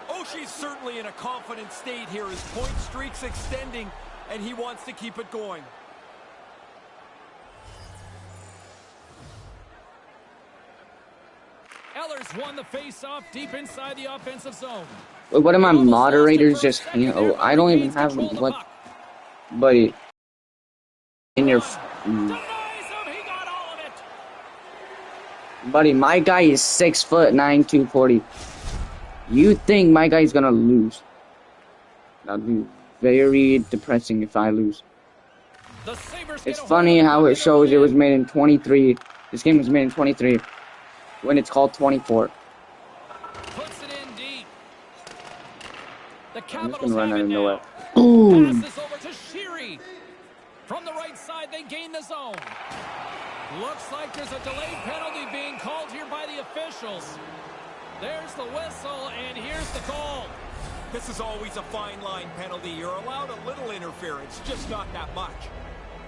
Oshie's certainly in a confident state here. His point streak's extending, and he wants to keep it going. Ellers won the face-off deep inside the offensive zone. What am I moderators just hanging? Oh, I don't even have what, buddy. In your, buddy, my guy is 6'9", 240. You think my guy's gonna lose? That'd be very depressing if I lose. It's funny how it shows it was made in 23. This game was made in 23. When it's called 24. Puts it in deep. The I'm just gonna run out of nowhere. Boom! Passes over to Sheary. From the right side, they gain the zone. Looks like there's a delayed penalty being called here by the officials. There's the whistle, and here's the call. This is always a fine line penalty. You're allowed a little interference, just not that much.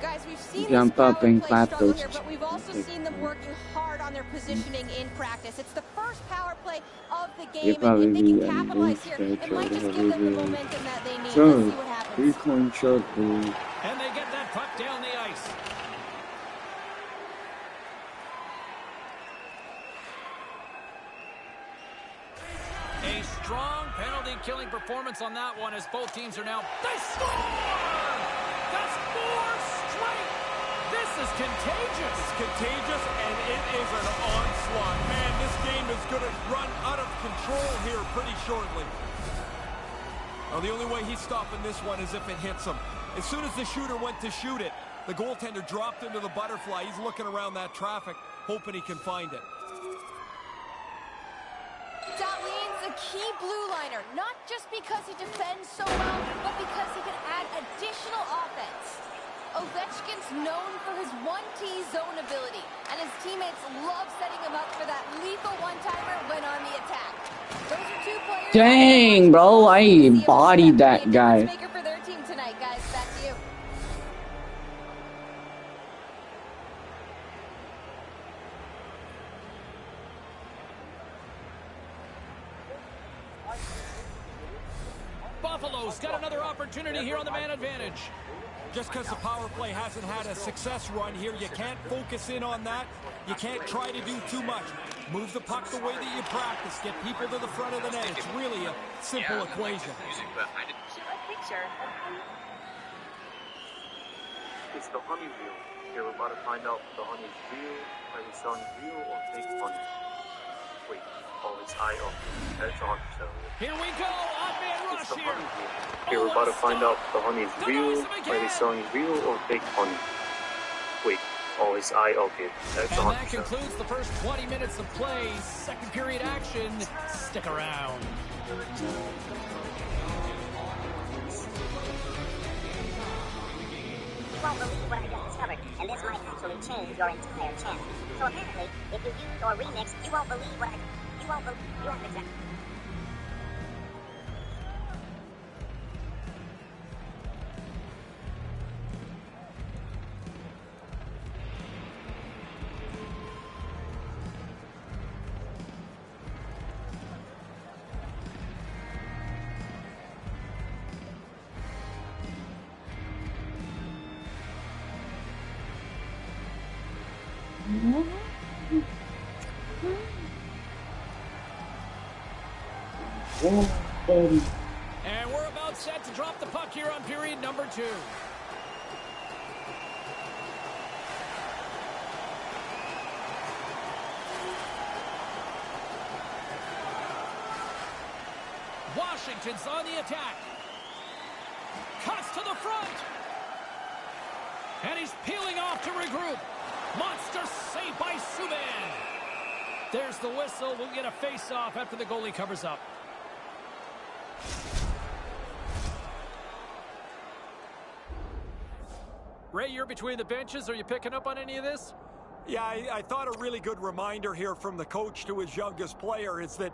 Guys, we've seen jump up and clap those. Here, but we've also seen them working hard on their positioning in practice. It's the first power play of the game, and if they can capitalize here, it might just give them the momentum that they need. Let's see what happens. 3-point shot, and they get that puck down the ice. game-killing performance on that one as both teams are now... They score! That's 4 straight! This is contagious! It's contagious, and it is an onslaught. Man, this game is going to run out of control here pretty shortly. Well, the only way he's stopping this one is if it hits him. As soon as the shooter went to shoot it, the goaltender dropped into the butterfly. He's looking around that traffic, hoping he can find it. Darlene's a key blue liner, not just because he defends so well, but because he can add additional offense. Ovechkin's known for his 1T zone ability, and his teammates love setting him up for that lethal one-timer when on the attack. Those are 2 players. Dang, bro, I bodied that guy. Maker for their team tonight, guys. Back to you. Buffalo's got another opportunity here on the man advantage. Just because the power play hasn't had a success run here, you can't focus in on that. You can't try to do too much. Move the puck the way that you practice. Get people to the front of the net. It's really a simple equation. It's the honey wheel. You're about to find out the honey is real, are we selling real or fake honey? Wait, oh, it's high up. That's on so. Here we go, on-man rush here. You're about to find out the honey is real, are they selling real or fake honey? Wait, oh, it's I, okay. That's and on that concludes the first 20 minutes of play. Second period action. Stick around. You won't believe what I just discovered, and this might actually change your entire channel. So apparently, if you use or remix, you won't believe what you won't believe, you won't accept. And we're about set to drop the puck here on period number 2. Washington's on the attack. Cuts to the front. And he's peeling off to regroup. Monster save by Subban. There's the whistle. We'll get a face-off after the goalie covers up. Ray, you're between the benches. Are you picking up on any of this? Yeah, I thought a really good reminder here from the coach to his youngest player is that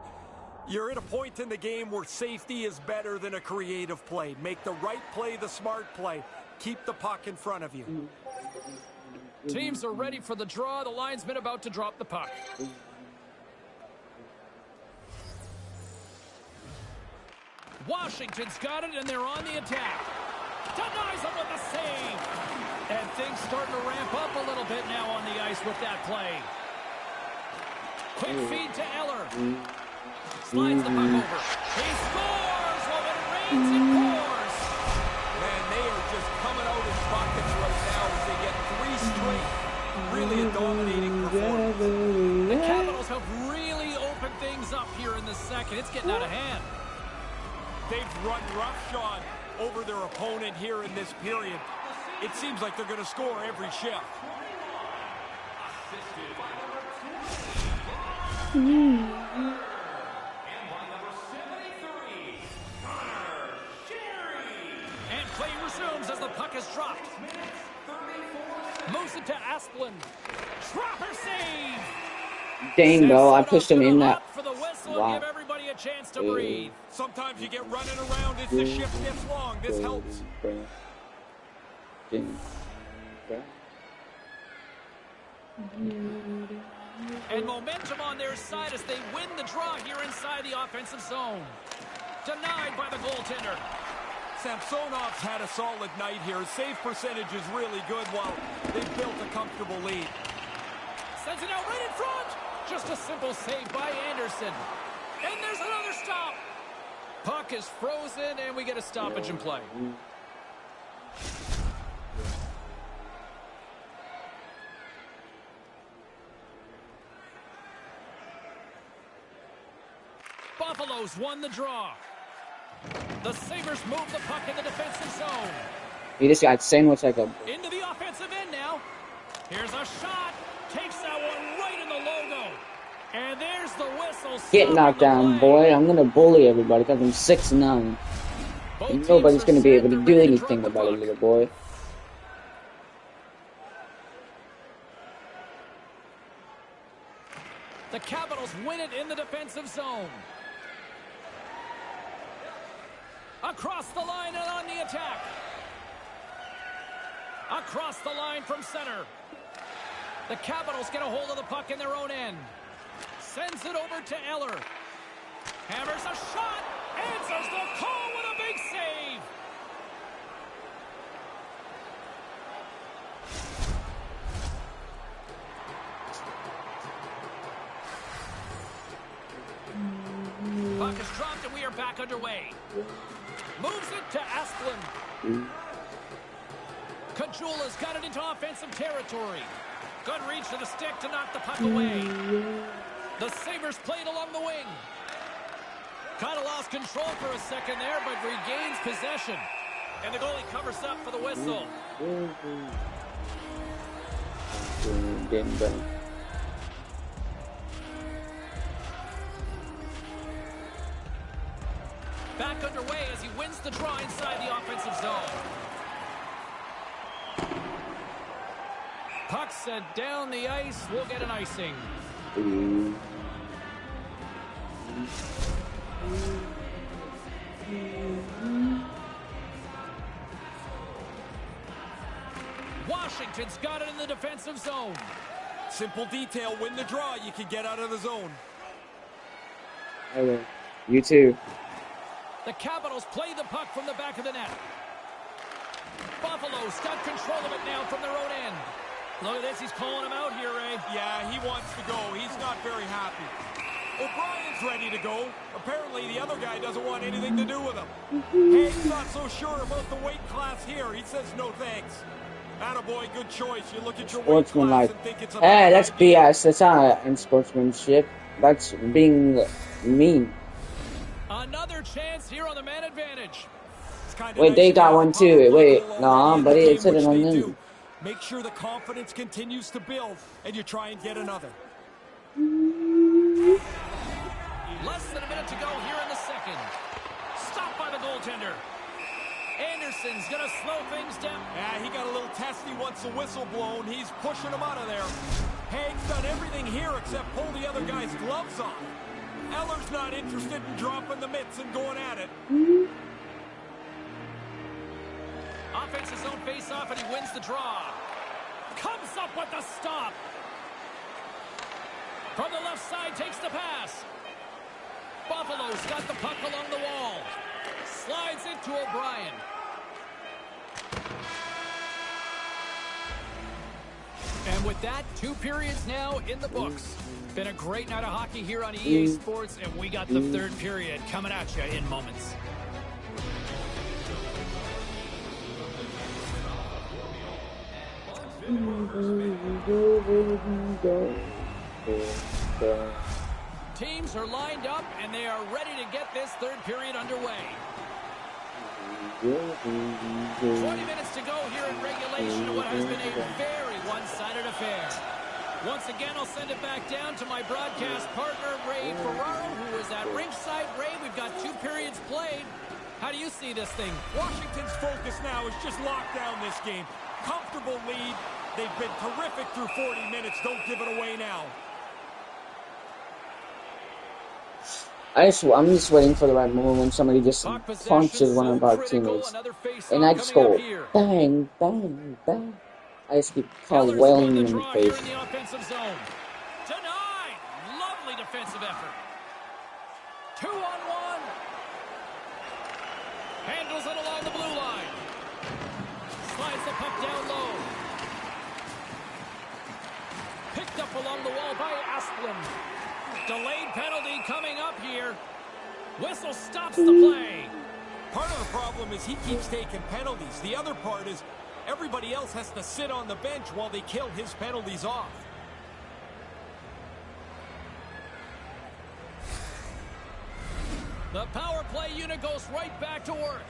you're at a point in the game where safety is better than a creative play. Make the right play, the smart play. Keep the puck in front of you. Teams are ready for the draw. The linesman about to drop the puck. Washington's got it, and they're on the attack. Denies him with the save. And things starting to ramp up a little bit now on the ice with that play. Quick feed to Eller. Slides the puck over. He scores while it rains and pours. Man, they are just coming out in buckets right now as they get 3 straight. Really a dominating performance. The Capitals have really opened things up here in the second. It's getting out of hand. They've run roughshod over their opponent here in this period. It seems like they're going to score every shift. And play resumes as the puck is dropped. Moves it to Asplund. Trapper save. Dang, bro, I pushed him in that. Wow. Give everybody a chance to breathe. Sometimes you get running around as the shift gets long. This helps. And momentum on their side as they win the draw here inside the offensive zone. Denied by the goaltender. Samsonov's had a solid night here. Save percentage is really good while they've built a comfortable lead. Sends it out right in front. Just a simple save by Anderson. And there's another stop. Puck is frozen, and we get a stoppage in play. Buffalo's won the draw. The Sabres move the puck in the defensive zone. He just got sandwiched like a... Into the offensive end now. Here's a shot. Takes that one right in the logo. And there's the whistle. Get knocked down, boy. I'm going to bully everybody because I'm 6'9". And nobody's going to be able to do anything about it, little boy. The Capitals win it in the defensive zone. Across the line and on the attack. Across the line from center. The Capitals get a hold of the puck in their own end. Sends it over to Eller. Hammers a shot. Answers the call with a big save. Puck is dropped and we are back underway. Moves it to Asplund. Kajula's got it into offensive territory. Good reach to the stick to knock the puck away. The Sabres played along the wing. Kind of lost control for a second there, but regains possession. And the goalie covers up for the whistle. Back underway as he wins the draw inside the offensive zone. Puck sent down the ice. We'll get an icing. Washington's got it in the defensive zone. Simple detail. Win the draw. You can get out of the zone. Okay. You too. The Capitals play the puck from the back of the net. Buffalo's got control of it now from their own end. Look at this. He's calling him out here, Ray. Yeah, he wants to go. He's not very happy. O'Brien's ready to go. Apparently, the other guy doesn't want anything to do with him. Haig's not so sure about the weight class here. He says no thanks. Attaboy, good choice. You look at your weight class and think it's a hey, that's BS. That's not unsportsmanship. That's being mean. Another chance here on the man advantage. Wait, they got one too. Wait, no, but it's it on them. Make sure the confidence continues to build, and you try and get another. Less than a minute to go here in the second. Stopped by the goaltender. Anderson's going to slow things down. Yeah, he got a little testy once the whistle blown. He's pushing him out of there. Haig's done everything here except pull the other guy's gloves off. Eller's not interested in dropping the mitts and going at it. Offensive zone face-off, and he wins the draw. Comes up with the stop. From the left side, takes the pass. Buffalo's got the puck along the wall. Slides it to O'Brien. And with that, 2 periods now in the books. Been a great night of hockey here on EA Sports, and we got the 3rd period coming at you in moments. Teams are lined up, and they are ready to get this 3rd period underway. 20 minutes to go here in regulation of what has been a very one-sided affair. Once again, I'll send it back down to my broadcast partner, Ray Ferraro, who is at ringside. Ray, we've got 2 periods played. How do you see this thing? Washington's focus now is just lock down this game. Comfortable lead. They've been terrific through 40 minutes. Don't give it away now. I'm just waiting for the right moment when somebody just punches one of our teammates. And I just go, bang, bang, bang. I just keep wailing him in the face. Denied. Lovely defensive effort. 2-on-1. Handles it along the blue line. Slides the puck down low. Picked up along the wall by Asplund. Delayed penalty coming up here. Whistle stops the play. Part of the problem is he keeps taking penalties. The other part is everybody else has to sit on the bench while they kill his penalties off. The power play unit goes right back to work.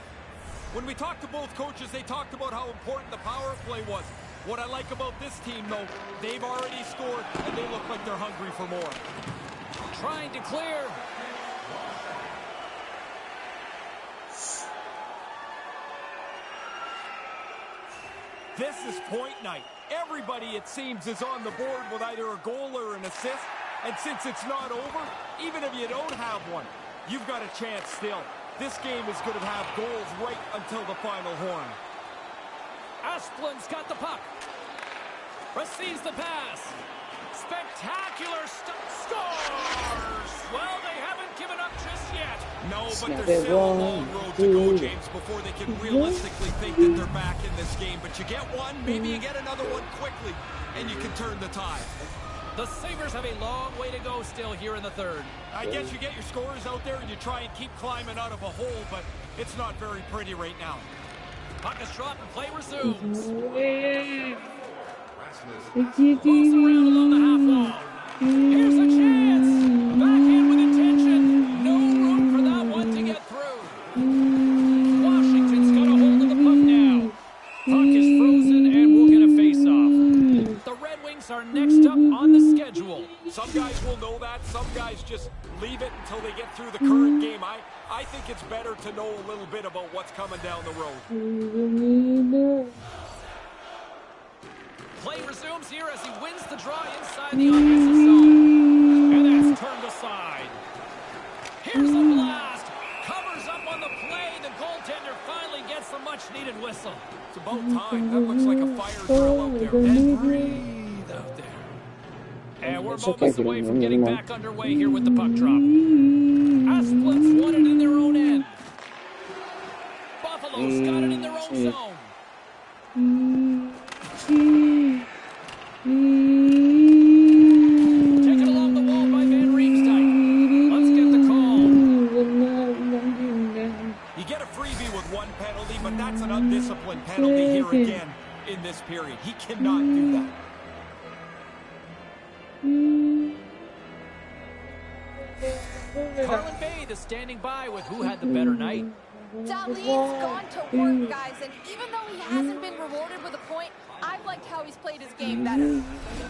When we talked to both coaches, they talked about how important the power play was. What I like about this team, though, they've already scored, and they look like they're hungry for more. Trying to clear. This is point night. Everybody, it seems, is on the board with either a goal or an assist. And since it's not over, even if you don't have one, you've got a chance still. This game is going to have goals right until the final horn. Asplin's got the puck. Receives the pass. Spectacular scores! Well, they haven't given up just yet. No, but there's still a long road to go, James, before they can realistically think that they're back in this game. But you get one, maybe you get another one quickly, and you can turn the tide. The Sabres have a long way to go still here in the third. I guess you get your scorers out there and you try and keep climbing out of a hole, but it's not very pretty right now. Puck is dropped and play resumes. Moves around along the half wall. Here's a chance. Backhand with intention. No room for that one to get through. Washington's got a hold of the puck now. Puck is frozen and we'll get a face-off. The Red Wings are next up on the schedule. Some guys will know that. Some guys just leave it until they get through the current game. I think it's better to know a little bit about what's coming down the road. Play resumes here as he wins the draw inside the offensive zone. And that's turned aside. Here's a blast. Covers up on the play. The goaltender finally gets the much-needed whistle. It's about time. That looks like a fire drill out there. And breathe out there. And we're moments away from getting back underway here with the puck drop. Asplin's won it in their own end. Buffalo's got it in their own zone. Taken along the wall by Van Riemsdyk. Let's get the call. You get a freebie with one penalty, but that's an undisciplined penalty here again in this period. He cannot do that. Carlin Bade is standing by with who had the better night. Dahlin's gone to work, guys, and even though he hasn't been rewarded with a point, I've liked how he's played his game better.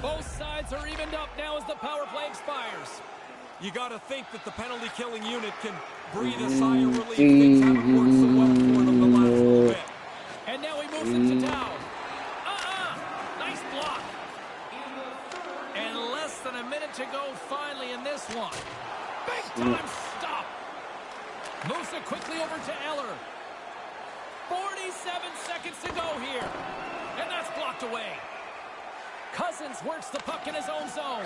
Both sides are evened up now as the power play expires. You got to think that the penalty-killing unit can breathe a sigh of relief. Things haven't worked so well for them the last little bit. And now he moves into town. Nice block. And less than a minute to go finally in this one. Big time stop. Moves it quickly over to Eller. 47 seconds to go here. And that's blocked away. Cousins works the puck in his own zone.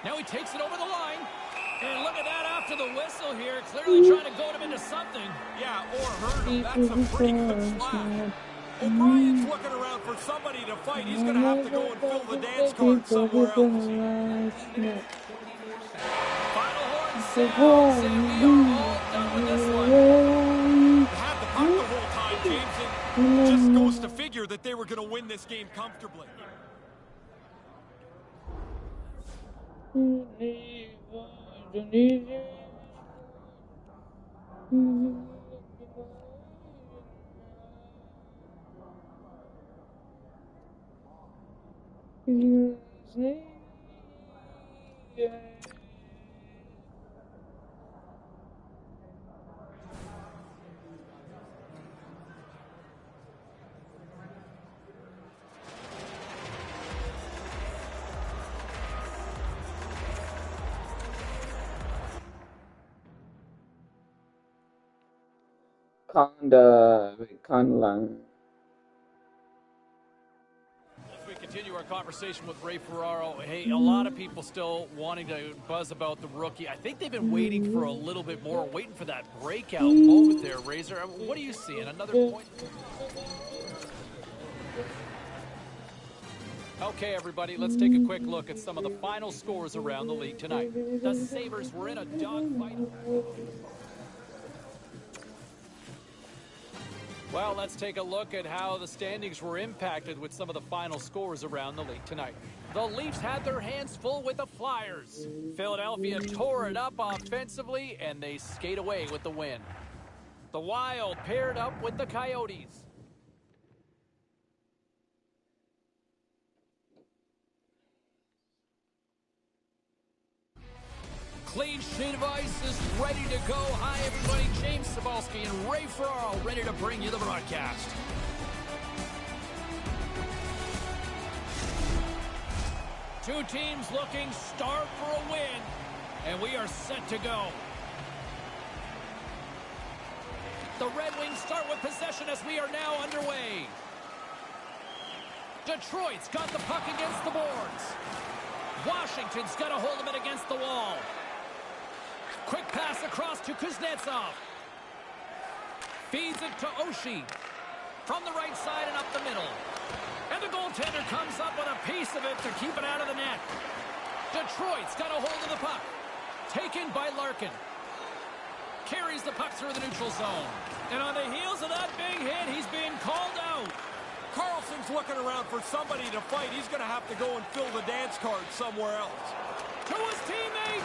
Now he takes it over the line. And look at that after the whistle here. Clearly trying to goad him into something. Yeah, or hurt him. That's a pretty good slash. O'Brien's looking around for somebody to fight. He's going to have to go and fill the dance card somewhere else. Final horn sounds, and we are all done with this one. Had the puck the whole time, James. It just goes to figure that they were going to win this game comfortably. Conlang. As we continue our conversation with Ray Ferraro, hey, a lot of people still wanting to buzz about the rookie. I think they've been waiting for a little bit more, waiting for that breakout moment there, Razor. What do you see? And another point? Okay, everybody, let's take a quick look at some of the final scores around the league tonight. The Sabres were in a dogfight. Well, let's take a look at how the standings were impacted with some of the final scores around the league tonight. The Leafs had their hands full with the Flyers. Philadelphia tore it up offensively, and they skate away with the win. The Wild paired up with the Coyotes. Clean sheet of ice is ready to go. Hi, everybody. James Cybulski and Ray Ferraro ready to bring you the broadcast. Two teams looking starved for a win, and we are set to go. The Red Wings start with possession as we are now underway. Detroit's got the puck against the boards. Washington's got a hold of it against the wall. Quick pass across to Kuznetsov. Feeds it to Oshie. From the right side and up the middle. And the goaltender comes up with a piece of it to keep it out of the net. Detroit's got a hold of the puck. Taken by Larkin. Carries the puck through the neutral zone. And on the heels of that big hit, he's being called out. Carlson's looking around for somebody to fight. He's going to have to go and fill the dance card somewhere else. To his teammate.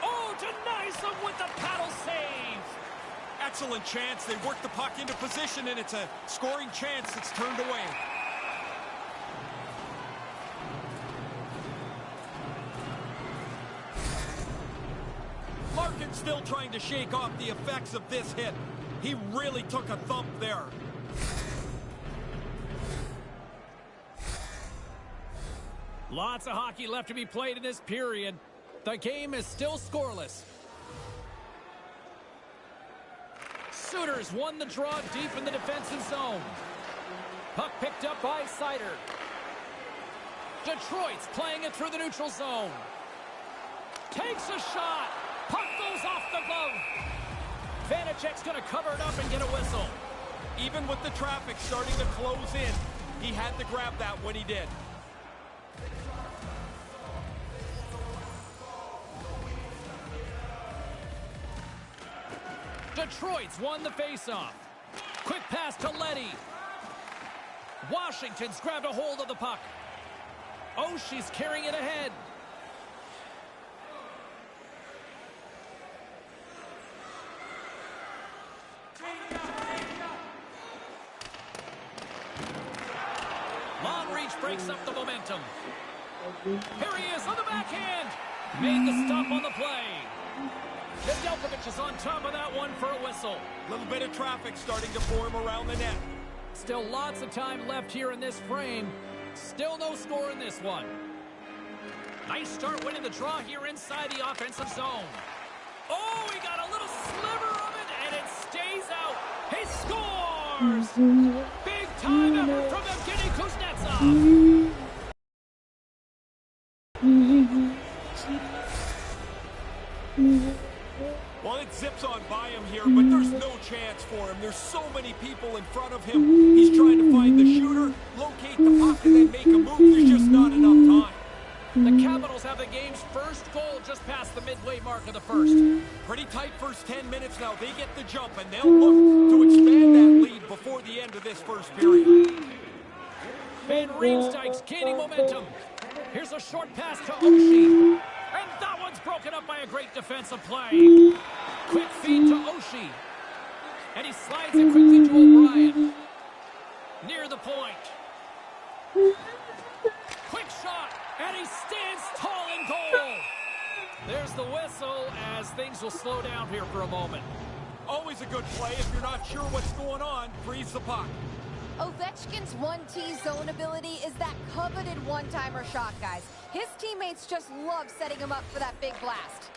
Oh, denies him with the paddle save. Excellent chance. They work the puck into position, and it's a scoring chance that's turned away. Larkin's still trying to shake off the effects of this hit. He really took a thump there. Lots of hockey left to be played in this period. The game is still scoreless. Souters won the draw deep in the defensive zone. Puck picked up by Sider. Detroit's playing it through the neutral zone. Takes a shot. Puck goes off the glove. Vanacek's going to cover it up and get a whistle. Even with the traffic starting to close in, he had to grab that when he did. Detroit's won the faceoff. Quick pass to Leddy. Washington's grabbed a hold of the puck. Oshie's carrying it ahead. Long reach breaks up the momentum. Here he is on the backhand. Made the stop on the play. Nedeljkovic is on top of that one for a whistle. A little bit of traffic starting to form around the net. Still lots of time left here in this frame. Still no score in this one. Nice start winning the draw here inside the offensive zone. Oh, he got a little sliver of it, and it stays out. He scores! Big time effort from Evgeny Kuznetsov. Well, it zips on by him here, but there's no chance for him. There's so many people in front of him. He's trying to find the shooter, locate the puck, and then make a move. There's just not enough time. The Capitals have the game's first goal just past the midway mark of the first. Pretty tight first 10 minutes now. They get the jump, and they'll look to expand that lead before the end of this first period. Van Riemsdyk's gaining momentum. Here's a short pass to Oshie. And that one's broken up by a great defensive play. Quick feed to Oshie. And he slides it quickly to O'Brien. Near the point. Quick shot. And he stands tall in goal. There's the whistle as things will slow down here for a moment. Always a good play. If you're not sure what's going on, freeze the puck. Ovechkin's 1T zone ability is that coveted one-timer shot, guys. His teammates just love setting him up for that big blast.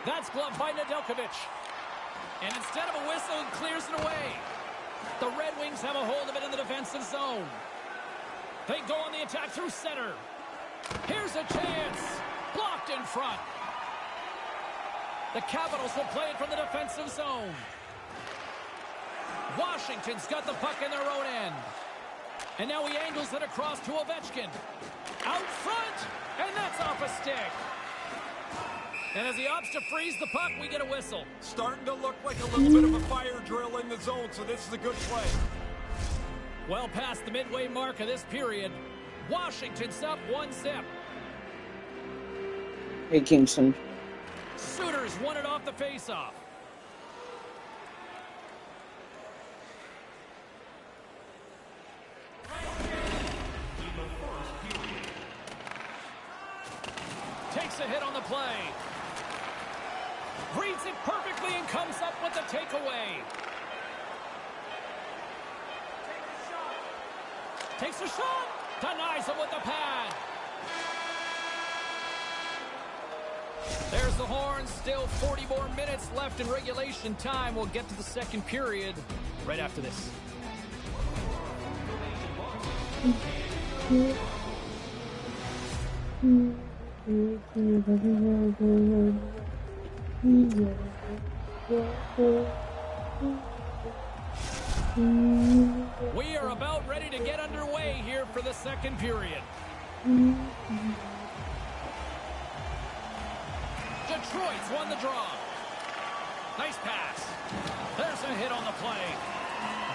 That's gloved by Nedeljkovic. And instead of a whistle, it clears it away. The Red Wings have a hold of it in the defensive zone. They go on the attack through center. Here's a chance. Blocked in front. The Capitals will play it from the defensive zone. Washington's got the puck in their own end. And now he angles it across to Ovechkin. Out front, and that's off a stick. And as he opts to freeze the puck, we get a whistle. Starting to look like a little bit of a fire drill in the zone, so this is a good play. Well past the midway mark of this period, Washington's up 1-0. Hey, Kingston. Souters won it off the faceoff. Takes a hit on the play. Reads it perfectly and comes up with the takeaway. Takes a shot. Denies him with the pad. There's the horn. Still 40 more minutes left in regulation time. We'll get to the second period right after this. We are about ready to get underway here for the second period. Detroit's won the draw. Nice pass. There's a hit on the play.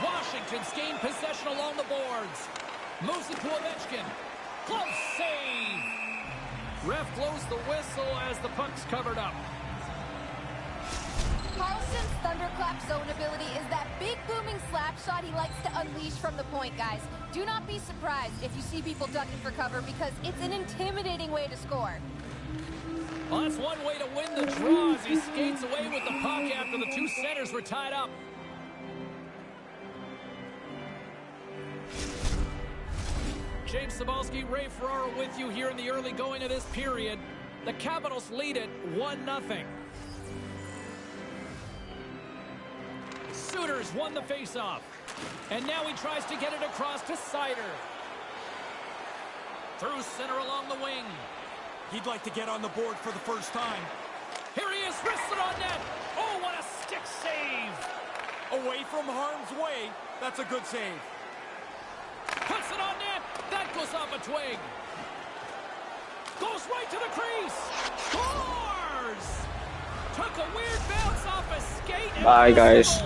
Washington's gained possession along the boards. Moves it to Ovechkin. Close save. Ref blows the whistle as the puck's covered up. Carlson's thunderclap zone ability is that big booming slap shot he likes to unleash from the point, guys. Do not be surprised if you see people ducking for cover because it's an intimidating way to score. Well, that's one way to win the draw as he skates away with the puck after the two centers were tied up. James Cybulski, Ray Ferraro with you here in the early going of this period. The Capitals lead it 1-0. Souters won the faceoff. And now he tries to get it across to Sider. Through center along the wing. He'd like to get on the board for the first time. Here he is, wristed on net. Oh, what a stick save. Away from harm's way. That's a good save. Puts it on net. That goes off a twig. Goes right to the crease. Scores! Took a weird bounce off a skate. Bye, guys.